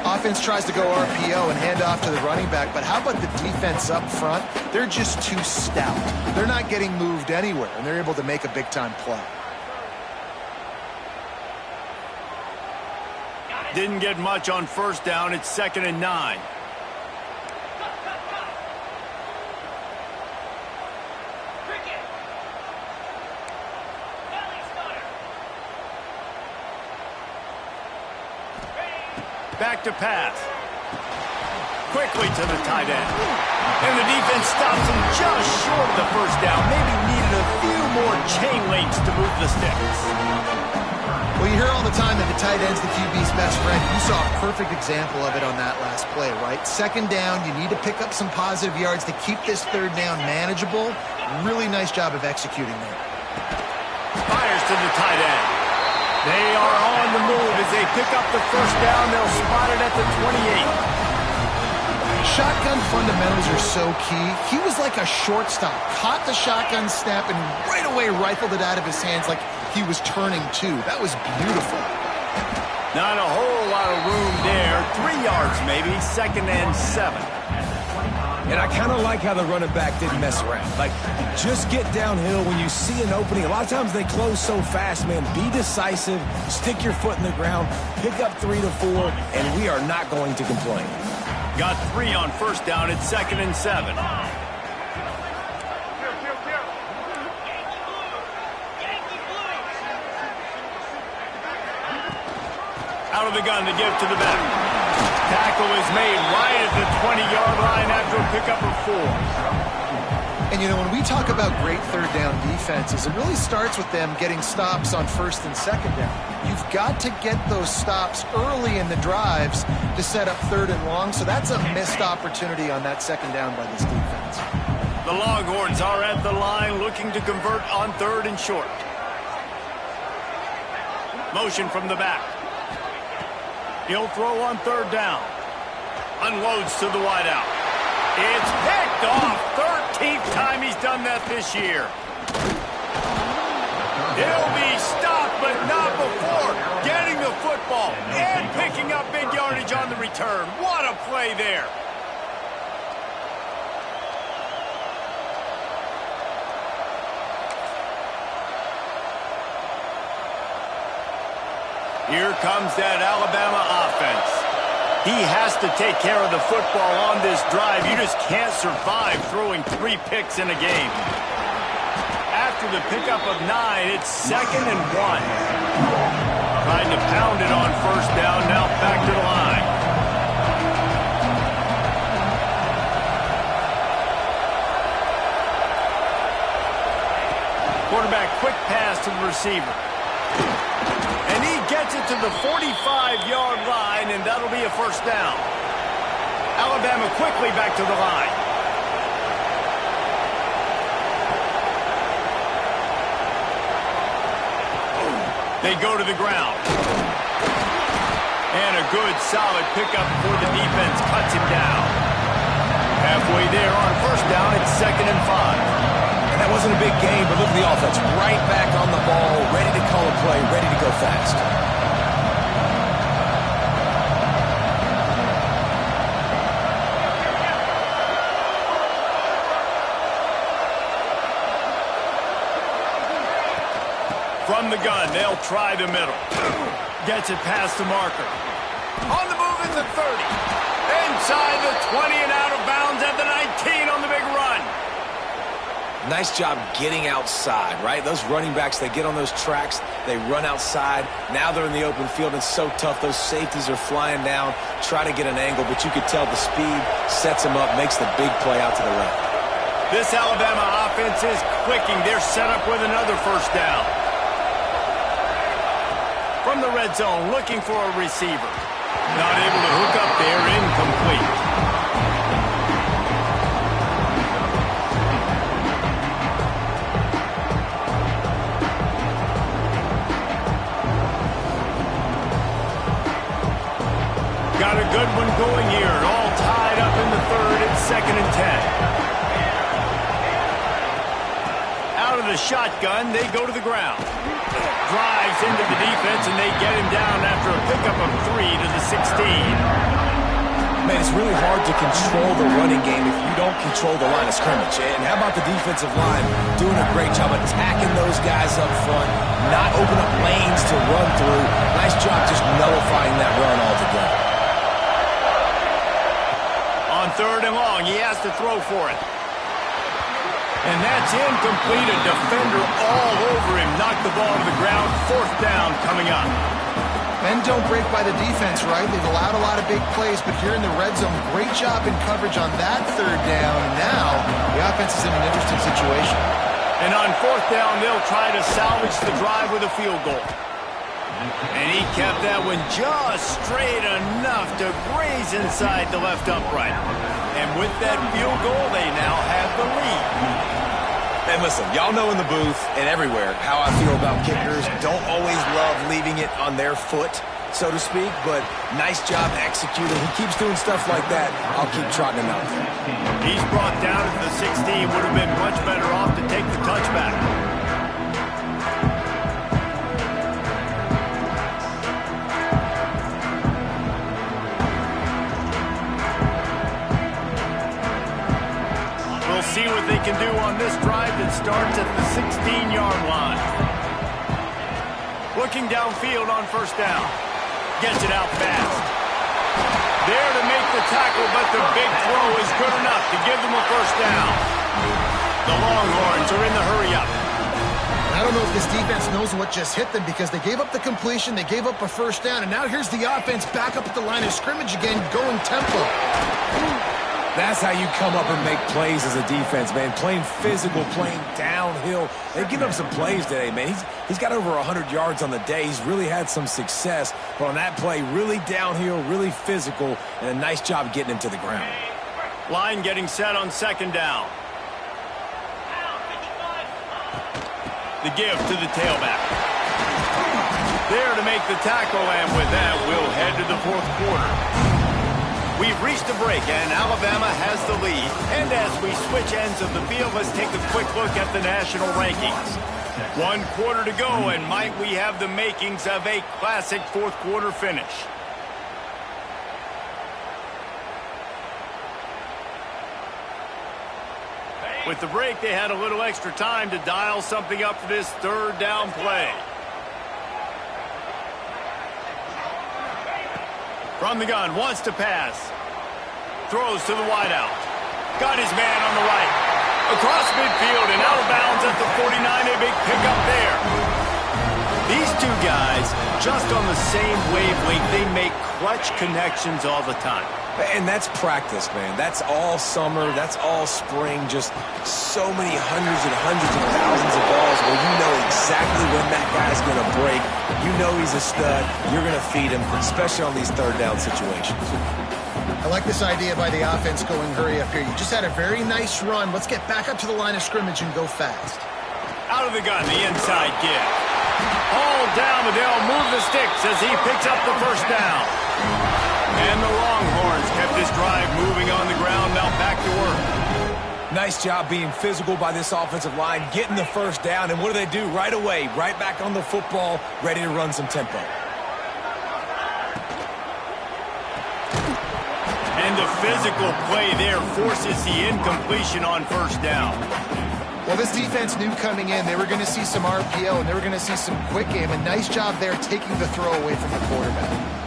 Offense tries to go RPO and hand off to the running back, but how about the defense up front? They're just too stout. They're not getting moved anywhere, and they're able to make a big-time play. Didn't get much on 1st down. It's 2nd and 9. Back to pass. Quickly to the tight end. And the defense stops him just short of the 1st down. Maybe needed a few more chain links to move the sticks. Well, you hear all the time that the tight end's the QB's best friend. You saw a perfect example of it on that last play, right? 2nd down, you need to pick up some positive yards to keep this 3rd down manageable. Really nice job of executing there. Fires to the tight end. They are on the move as they pick up the 1st down. They'll spot it at the 28. Shotgun fundamentals are so key. He was like a shortstop. Caught the shotgun snap and right away rifled it out of his hands like he was turning too. That was beautiful. Not a whole lot of room there. 3 yards maybe. 2nd and 7. And I kind of like how the running back didn't mess around. Like, just get downhill when you see an opening. A lot of times they close so fast, man. Be decisive, stick your foot in the ground, pick up 3 to 4, and we are not going to complain. Got 3 on 1st down. It's 2nd and 7. Out of the gun to give to the back. Tackle is made right at the 20-yard line after a pickup of 4. And, you know, when we talk about great 3rd down defenses, it really starts with them getting stops on 1st and 2nd down. You've got to get those stops early in the drives to set up 3rd and long, so that's a missed opportunity on that 2nd down by this defense. The Longhorns are at the line looking to convert on 3rd and short. Motion from the back. He'll throw on third down. Unloads to the wideout. It's picked off. 13th time he's done that this year. He'll be stopped, but not before getting the football and picking up big yardage on the return. What a play there. Here comes that Alabama offense. He has to take care of the football on this drive. You just can't survive throwing 3 picks in a game. After the pickup of 9, it's 2nd and 1. Trying to pound it on first down, now back to the line. Quarterback quick pass to the receiver. And he gets it to the 45-yard line, and that'll be a first down. Alabama quickly back to the line. They go to the ground. And a good, solid pickup before the defense cuts him down. Halfway there on first down, it's 2nd and 5. And that wasn't a big game, but look at the offense. Right back on the ball, ready to call a play, ready to go fast. From the gun, they'll try the middle. Gets it past the marker. On the move in the 30. Inside the 20 and out of bounds at the 19 on the big run. Nice job getting outside, right? Those running backs, they get on those tracks, they run outside. Now they're in the open field. It's so tough. Those safeties are flying down, try to get an angle, but you could tell the speed sets them up, makes the big play out to the left. This Alabama offense is clicking. They're set up with another first down. From the red zone, looking for a receiver. Not able to hook up there, incomplete. Got a good one going here. All tied up in the 3rd. It's 2nd and 10. Out of the shotgun, they go to the ground. Drives into the defense, and they get him down after a pickup of 3 to the 16. Man, it's really hard to control the running game if you don't control the line of scrimmage. And how about the defensive line doing a great job attacking those guys up front, not open up lanes to run through. Nice job just nullifying that run altogether. On 3rd and long, he has to throw for it. And that's incomplete. A defender all over him. Knocked the ball to the ground. 4th down coming up. Men don't break by the defense, right? They've allowed a lot of big plays, but here in the red zone, great job in coverage on that 3rd down. And now the offense is in an interesting situation. And on 4th down, they'll try to salvage the drive with a field goal. And he kept that one just straight enough to graze inside the left upright. And with that field goal, they now have the lead. And listen, y'all know in the booth and everywhere how I feel about kickers. Don't always love leaving it on their foot, so to speak, but nice job executing. He keeps doing stuff like that. I'll keep trotting him out there. He's brought down at the 16. Would have been much better off to take the touchback. See what they can do on this drive that starts at the 16-yard line. Looking downfield on first down. Gets it out fast. There to make the tackle, but the big throw is good enough to give them a first down. The Longhorns are in the hurry-up. I don't know if this defense knows what just hit them because they gave up the completion, they gave up a first down, and now here's the offense back up at the line of scrimmage again, going tempo. That's how you come up and make plays as a defense, man. Playing physical, playing downhill. They've given up some plays today, man. He's got over 100 yards on the day. He's really had some success. But on that play, really downhill, really physical, and a nice job getting him to the ground. Line getting set on 2nd down. The give to the tailback. there to make the tackle, and with that, we'll head to the fourth quarter. We've reached a break, and Alabama has the lead. And as we switch ends of the field, let's take a quick look at the national rankings. 1 quarter to go, and might we have the makings of a classic fourth quarter finish. With the break, they had a little extra time to dial something up for this third down play. From the gun, wants to pass. Throws to the wideout. Got his man on the right. Across midfield and out of bounds at the 49. A big pickup there. These two guys, just on the same wavelength, they make clutch connections all the time. And that's practice, man. That's all summer. That's all spring. Just so many hundreds and hundreds of thousands of balls where you know exactly when that guy's going to break. You know he's a stud. You're going to feed him, especially on these third down situations. I like this idea by the offense going hurry up here. You just had a very nice run. Let's get back up to the line of scrimmage and go fast. Out of the gun, the inside give. All down, but they'll move the sticks as he picks up the first down. And the Longhorns kept this drive moving on the ground, now back to work. Nice job being physical by this offensive line, getting the first down, and what do? Right away, right back on the football, ready to run some tempo. And the physical play there forces the incompletion on first down. Well, this defense knew coming in they were going to see some RPO and they were going to see some quick game. A nice job there taking the throw away from the quarterback.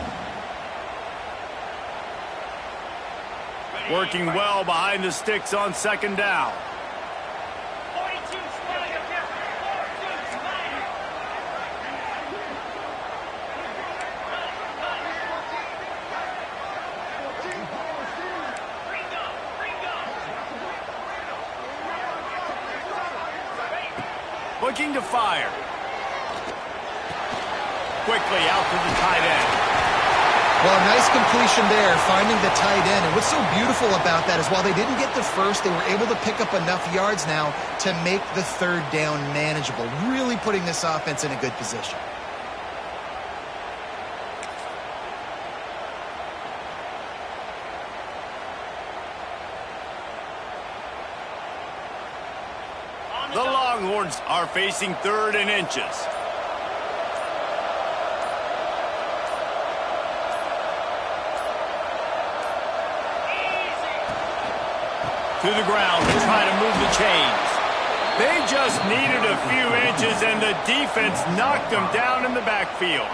Working well behind the sticks on second down. Looking to fire. Quickly out to the tight end. Well, a nice completion there, finding the tight end. And what's so beautiful about that is while they didn't get the first, they were able to pick up enough yards now to make the third down manageable, really putting this offense in a good position. The Longhorns are facing 3rd and inches. To the ground to try to move the chains. They just needed a few inches, and the defense knocked them down in the backfield.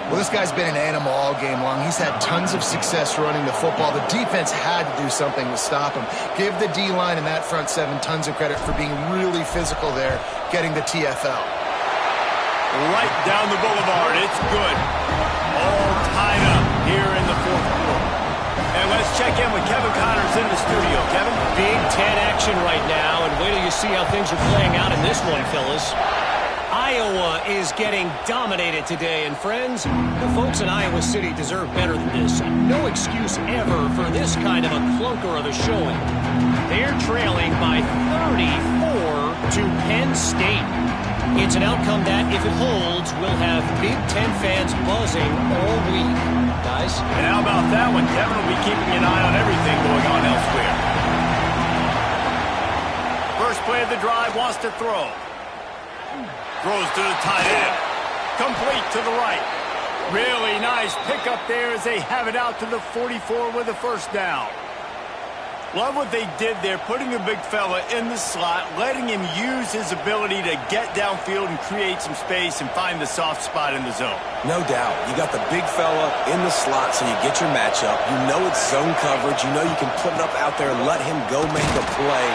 Well, this guy's been an animal all game long. He's had tons of success running the football. The defense had to do something to stop him. Give the D-line and that front seven tons of credit for being really physical there, getting the TFL. Right down the boulevard. It's good. All tied up here in the fourth quarter. And let's check in with Kevin Connors in the studio. Kevin? Big Ten action right now, and wait till you see how things are playing out in this one, fellas. Iowa is getting dominated today, and friends, the folks in Iowa City deserve better than this. No excuse ever for this kind of a clunker of a showing. They're trailing by 34 to Penn State. It's an outcome that, if it holds, will have Big Ten fans buzzing all week. Guys? And how about that one? Kevin will be keeping an eye on everything going on elsewhere. First play of the drive, wants to throw. Throws to the tight end. Complete to the right. Really nice pickup there as they have it out to the 44 with a first down. Love what they did there, putting the big fella in the slot, letting him use his ability to get downfield and create some space and find the soft spot in the zone. No doubt. You got the big fella in the slot so you get your matchup. You know it's zone coverage. You know you can put it up out there and let him go make a play.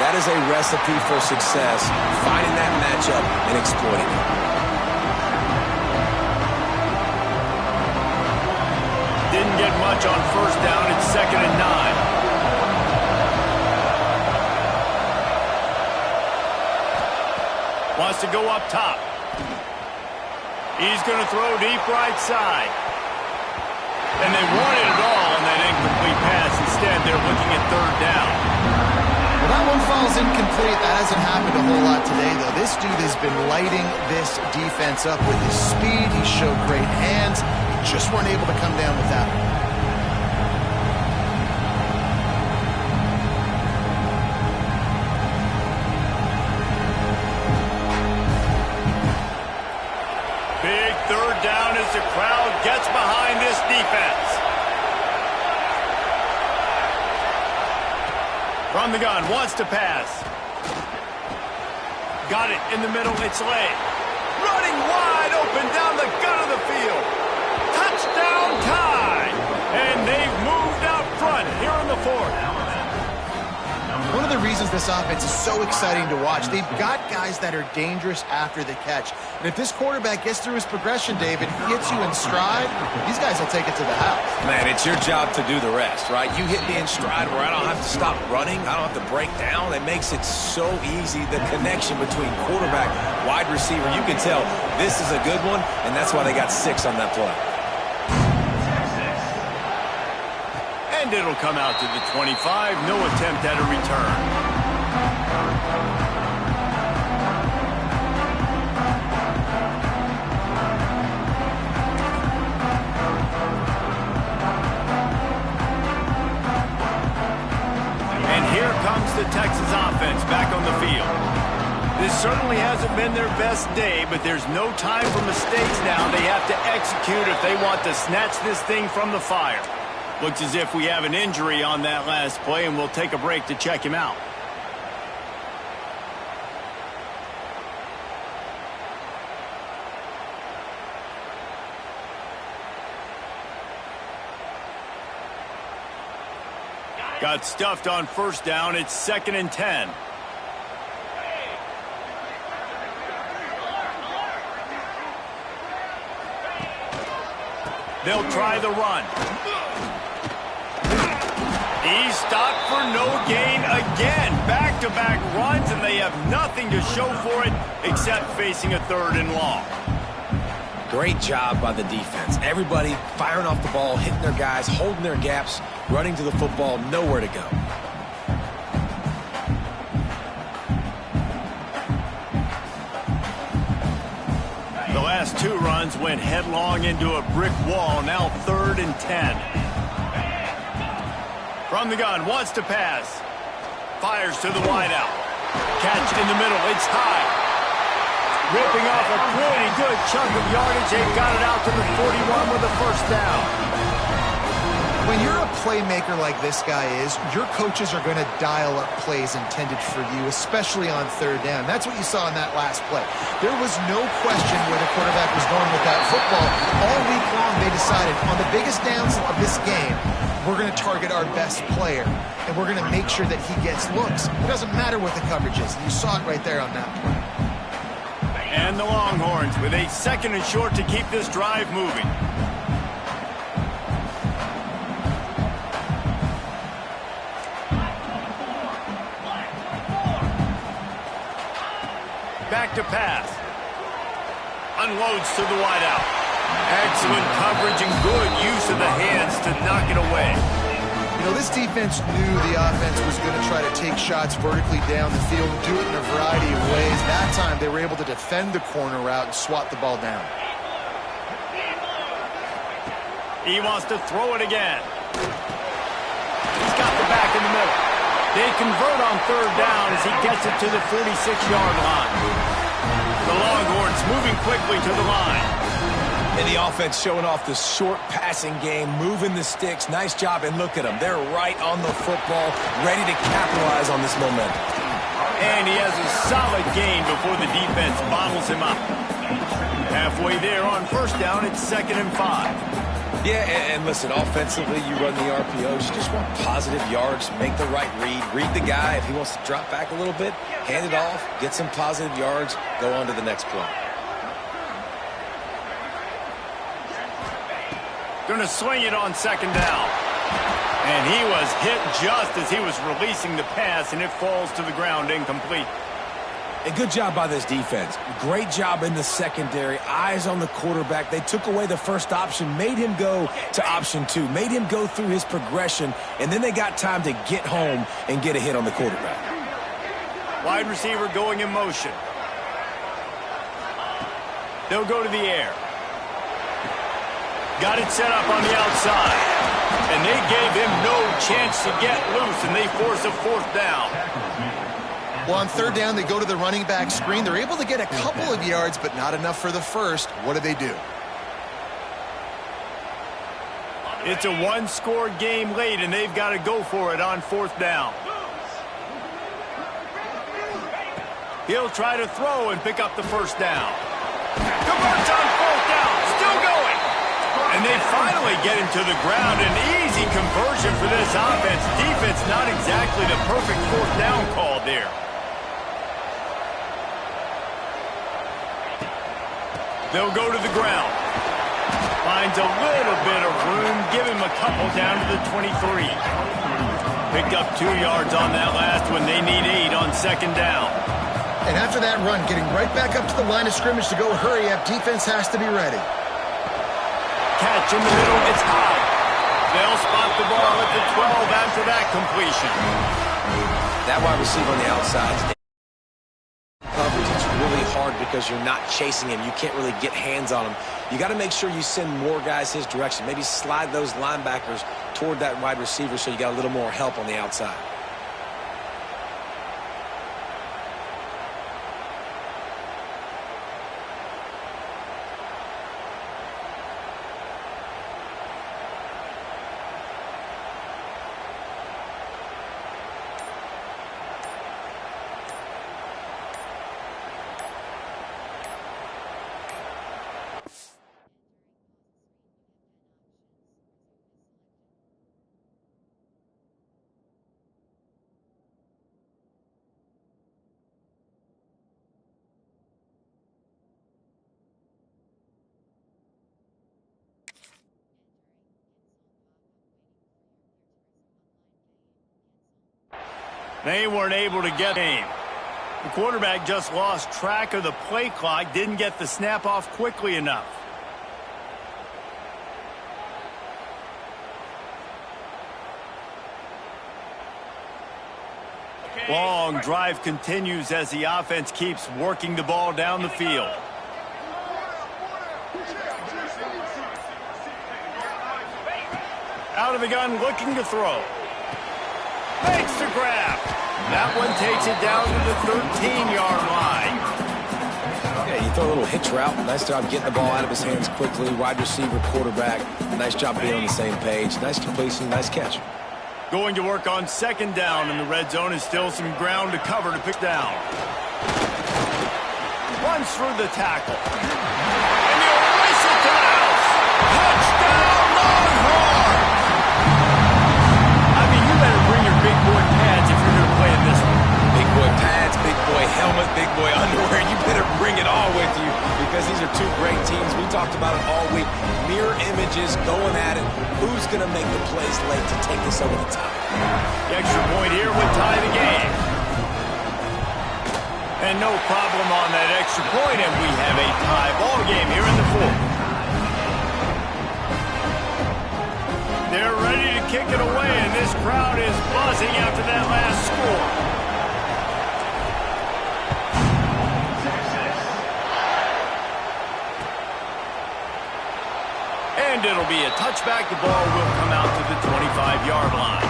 That is a recipe for success, finding that matchup and exploiting it. Didn't get much on first down. It's 2nd and 9. Wants to go up top. He's going to throw deep right side. And they wanted it all on that incomplete pass. Instead, they're looking at 3rd down. Well, that one falls incomplete. Thankfully, that hasn't happened a whole lot today, though. This dude has been lighting this defense up with his speed. He showed great hands. He just weren't able to come down with that one. Big third down as the crowd gets behind this defense. From the gun, wants to pass. Got it in the middle, it's late. Running wide open down the gut of the field. Touchdown tie! And they've moved out front here in the fourth. One of the reasons this offense is so exciting to watch, they've got guys that are dangerous after the catch. And if this quarterback gets through his progression, David, gets you in stride, these guys will take it to the house. Man, it's your job to do the rest, right? You hit me in stride where I don't have to stop running. I don't have to break down. It makes it so easy, the connection between quarterback, wide receiver. You can tell this is a good one, and that's why they got 6 on that play. And it'll come out to the 25. No attempt at a return. And here comes the Texas offense back on the field. This certainly hasn't been their best day, but there's no time for mistakes now. They have to execute if they want to snatch this thing from the fire. Looks as if we have an injury on that last play, and we'll take a break to check him out. Got stuffed on first down. It's 2nd and 10. They'll try the run. He's stopped for no gain again. Back-to-back runs, and they have nothing to show for it except facing a 3rd and long. Great job by the defense. Everybody firing off the ball, hitting their guys, holding their gaps, running to the football, nowhere to go. The last 2 runs went headlong into a brick wall. Now 3rd and 10. From the gun, wants to pass. Fires to the wideout. Catch in the middle, it's high. Ripping off a pretty good chunk of yardage. They've got it out to the 41 with a first down. When you're a playmaker like this guy is, your coaches are going to dial up plays intended for you, especially on 3rd down. That's what you saw in that last play. There was no question where the quarterback was going with that football. All week long, they decided on the biggest downs of this game, we're going to target our best player, and we're going to make sure that he gets looks. It doesn't matter what the coverage is. You saw it right there on that play. And the Longhorns with a 2nd and short to keep this drive moving. Back to pass. Unloads to the wideout. Excellent coverage and good use of the hands to knock it away. You know, this defense knew the offense was going to try to take shots vertically down the field and do it in a variety of ways. That time, they were able to defend the corner route and swat the ball down. He wants to throw it again. He's got the back in the middle. They convert on 3rd down as he gets it to the 46-yard line. The Longhorns moving quickly to the line. And the offense showing off the short passing game, moving the sticks. Nice job, and look at them. They're right on the football, ready to capitalize on this momentum. And he has a solid gain before the defense bottles him up. Halfway there on first down, it's 2nd and 5. Yeah, and listen, offensively, you run the RPOs. You just want positive yards, make the right read the guy. If he wants to drop back a little bit, hand it off, get some positive yards, go on to the next play. Going to swing it on 2nd down. And he was hit just as he was releasing the pass, and it falls to the ground incomplete. A good job by this defense. Great job in the secondary. Eyes on the quarterback. They took away the first option, made him go to option 2, made him go through his progression, and then they got time to get home and get a hit on the quarterback. Wide receiver going in motion. They'll go to the air. Got it set up on the outside. And they gave him no chance to get loose, and they force a fourth down. Well, on third down, they go to the running back screen. They're able to get a couple of yards, but not enough for the first. What do they do? It's a one-score game late, and they've got to go for it on fourth down. He'll try to throw and pick up the first down. Converts on fourth down. Still going. And they finally get him to the ground. An easy conversion for this offense. Defense not exactly the perfect fourth down call there. They'll go to the ground. Finds a little bit of room. Give him a couple down to the 23. Picked up 2 yards on that last one. They need 8 on second down. And after that run, getting right back up to the line of scrimmage to go hurry up, defense has to be ready. Catch in the middle. It's high. They'll spot the ball at the 12 after that completion. That wide receiver on the outside. Coverage, it's really hard because you're not chasing him. You can't really get hands on him. You got to make sure you send more guys his direction. Maybe slide those linebackers toward that wide receiver so you got a little more help on the outside. They weren't able to get game. The quarterback just lost track of the play clock, didn't get the snap off quickly enough. Long drive continues as the offense keeps working the ball down the field. Out of the gun, looking to throw. Makes the grab. That one takes it down to the 13-yard line. Yeah, you throw a little hitch route. Nice job getting the ball out of his hands quickly. Wide receiver, quarterback. Nice job being on the same page. Nice completion, nice catch. Going to work on second down, and the red zone is still some ground to cover to pick down. Runs through the tackle. And he'll race it to the house. Touchdown, Longhorn! I mean, you better bring your big boy pads if you're going to play in this one. Big boy pads, big boy helmet, big boy underwear. You better bring it all with you because these are two great teams. We talked about it all week. Mirror images going at it. Who's going to make the plays late to take this over the top? The extra point here would tie the game. And no problem on that extra point, and we have a tie ball game here in the fourth. They're ready to kick it away, and this crowd is buzzing after that last score. And it'll be a touchback. The ball will come out to the 25-yard line.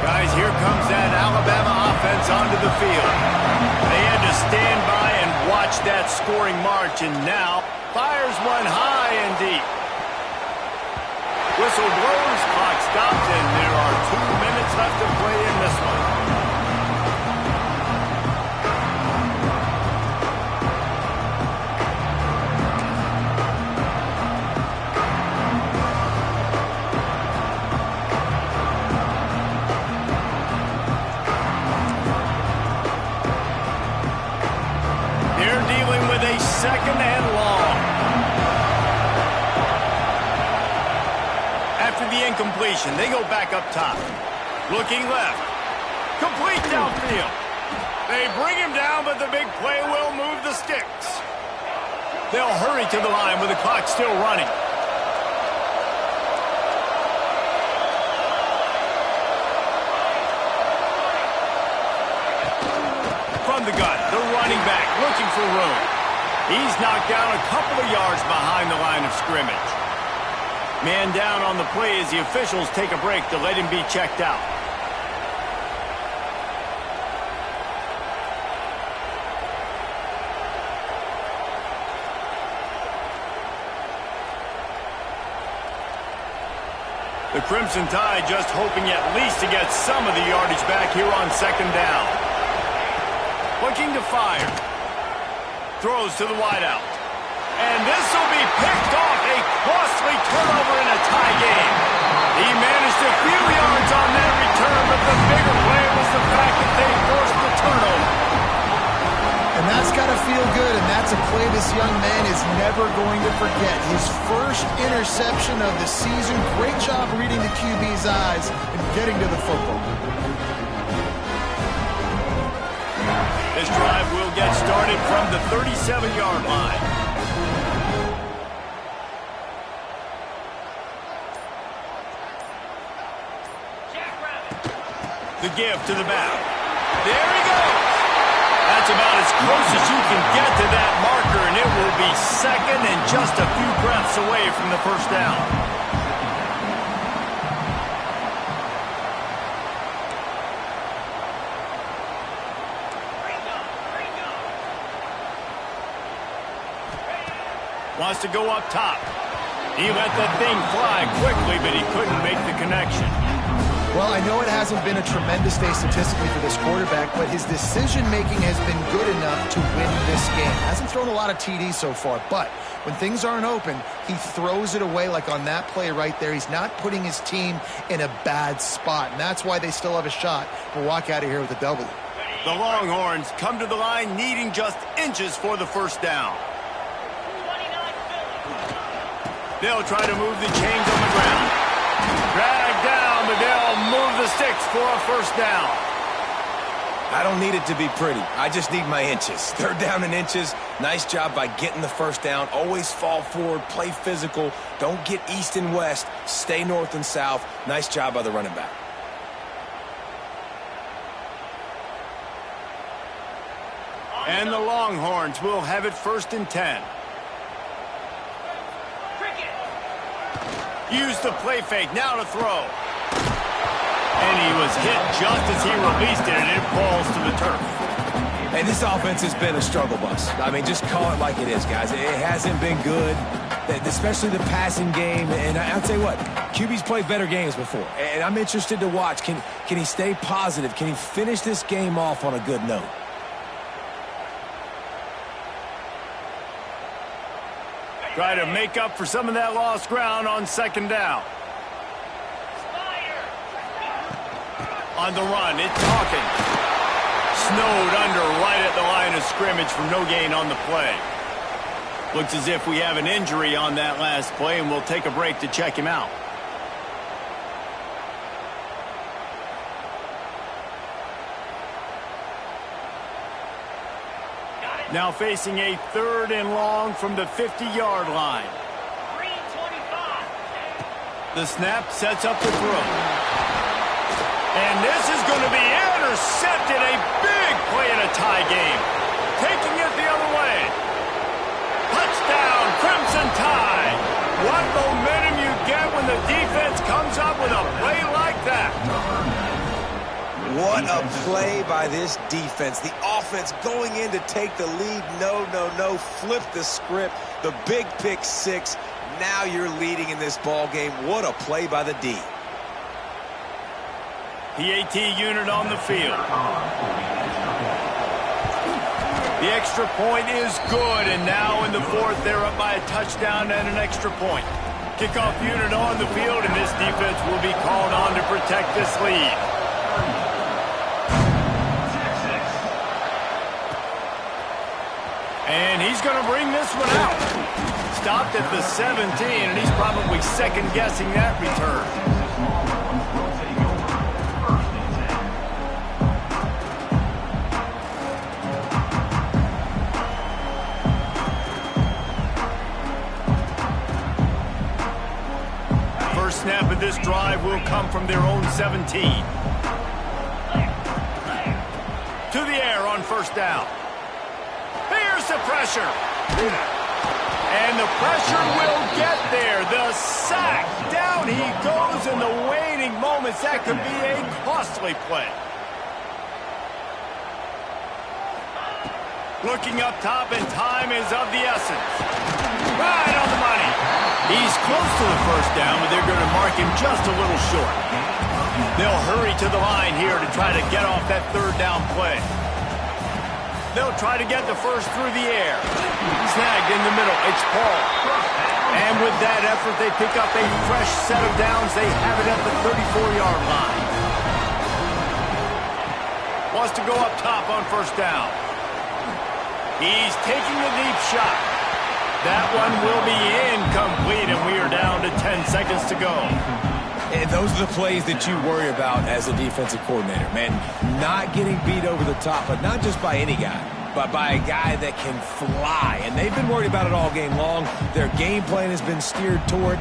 Guys, here comes that Alabama offense onto the field. They had to stand by and watch that scoring march, and now fires one high and deep. Whistle blows, clock stops, and there are 2 minutes left to play in this one. Second and long. After the incompletion, they go back up top. Looking left. Complete downfield. They bring him down, but the big play will move the sticks. They'll hurry to the line with the clock still running. From the gun, the running back looking for room. He's knocked down a couple of yards behind the line of scrimmage. Man down on the play as the officials take a break to let him be checked out. The Crimson Tide just hoping at least to get some of the yardage back here on second down. Looking to fire. Throws to the wideout. And this will be picked off. A costly turnover in a tie game. He managed a few yards on that return, but the bigger play was the fact that they forced the turnover. And that's got to feel good, and that's a play this young man is never going to forget. His first interception of the season. Great job reading the QB's eyes and getting to the football. This drive will get started from the 37-yard line. The give to the back. There he goes. That's about as close as you can get to that marker, and it will be second and just a few breaths away from the first down. Wants to go up top. He let that thing fly quickly, but he couldn't make the connection. Well, I know it hasn't been a tremendous day statistically for this quarterback, but his decision-making has been good enough to win this game. Hasn't thrown a lot of TDs so far, but when things aren't open, he throws it away like on that play right there. He's not putting his team in a bad spot, and that's why they still have a shot to walk out of here with a W. The Longhorns come to the line needing just inches for the first down. They'll try to move the chains on the ground. Drag down, but they'll move the sticks for a first down. I don't need it to be pretty. I just need my inches. Third down and inches. Nice job by getting the first down. Always fall forward, play physical. Don't get east and west. Stay north and south. Nice job by the running back. And the Longhorns will have it 1st and 10. Use the play fake, now to throw. And he was hit just as he released it, and it falls to the turf. And this offense has been a struggle bus. I mean, just call it like it is, guys. It hasn't been good, especially the passing game. And I'll tell you what, QB's played better games before. And I'm interested to watch. Can he stay positive? Can he finish this game off on a good note? Try to make up for some of that lost ground on second down. On the run, it's Hawkins. Snowed under right at the line of scrimmage for no gain on the play. Looks as if we have an injury on that last play, and we'll take a break to check him out. Now facing a 3rd and long from the 50-yard line. The snap sets up the throw. And this is going to be intercepted. A big play in a tie game. Taking it the other way. Touchdown, Crimson Tide. What momentum you get when the defense comes up with a play like that. What a play by this defense. The offense going in to take the lead. No. Flip the script. The big pick six. Now you're leading in this ball game. What a play by the D. PAT unit on the field. The extra point is good, and now in the 4th, they're up by a touchdown and an extra point. Kickoff unit on the field, and this defense will be called on to protect this lead. And he's going to bring this one out. Stopped at the 17, and he's probably second-guessing that return. snap of this drive will come from their own 17. To the air on first down. Here's the pressure. And the pressure will get there. The sack. Down he goes in the waiting moments. That could be a costly play. Looking up top, and time is of the essence. Right on the money. He's close to the first down, but they're going to mark him just a little short. They'll hurry to the line here to try to get off that third down play. They'll try to get the first through the air. Snagged in the middle. It's Paul. And with that effort, they pick up a fresh set of downs. They have it at the 34-yard line. Wants to go up top on first down. He's taking a deep shot. That one will be incomplete, and we are down to 10 seconds to go. And those are the plays that you worry about as a defensive coordinator, man. Not getting beat over the top, but not just by any guy, but by a guy that can fly. And they've been worried about it all game long. Their game plan has been steered toward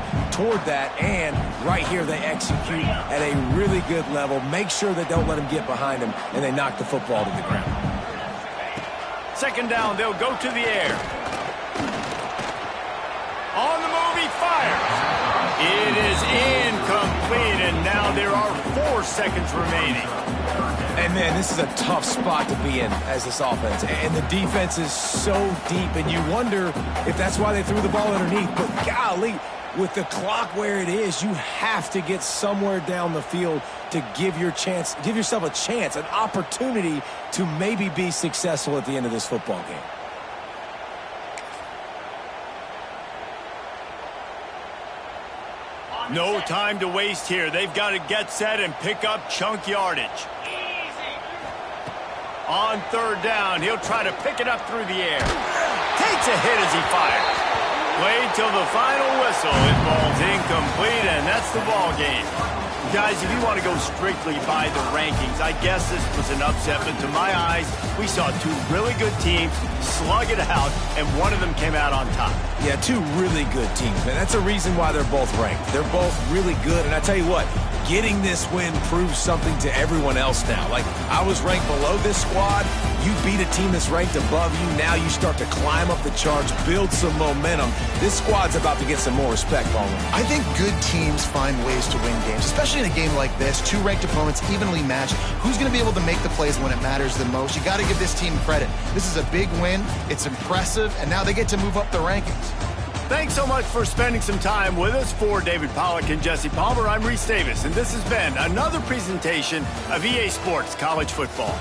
that, and right here they execute at a really good level. Make sure they don't let him get behind him, and they knock the football to the ground. Second down, they'll go to the air. On the move, he fires. It is incomplete, and now there are 4 seconds remaining. And, man, this is a tough spot to be in as this offense. And the defense is so deep, and you wonder if that's why they threw the ball underneath. But, golly, with the clock where it is, you have to get somewhere down the field to give yourself a chance, an opportunity to maybe be successful at the end of this football game. No time to waste here. They've got to get set and pick up chunk yardage. On third down, he'll try to pick it up through the air. Takes a hit as he fires. Played till the final whistle. It falls incomplete, and that's the ball game. Guys, if you want to go strictly by the rankings, I guess this was an upset, but to my eyes, we saw 2 really good teams slug it out, and one of them came out on top. Yeah, 2 really good teams, man. That's a reason why they're both ranked. They're both really good, and I tell you what, getting this win proves something to everyone else now. Like, I was ranked below this squad. You beat a team that's ranked above you. Now you start to climb up the charts, build some momentum. This squad's about to get some more respect, Baldwin. I think good teams find ways to win games, especially in a game like this. 2 ranked opponents evenly matched. Who's going to be able to make the plays when it matters the most? You got to give this team credit. This is a big win. It's impressive, and now they get to move up the rankings. Thanks so much for spending some time with us. For David Pollack and Jesse Palmer, I'm Reese Davis, and this has been another presentation of EA Sports College Football.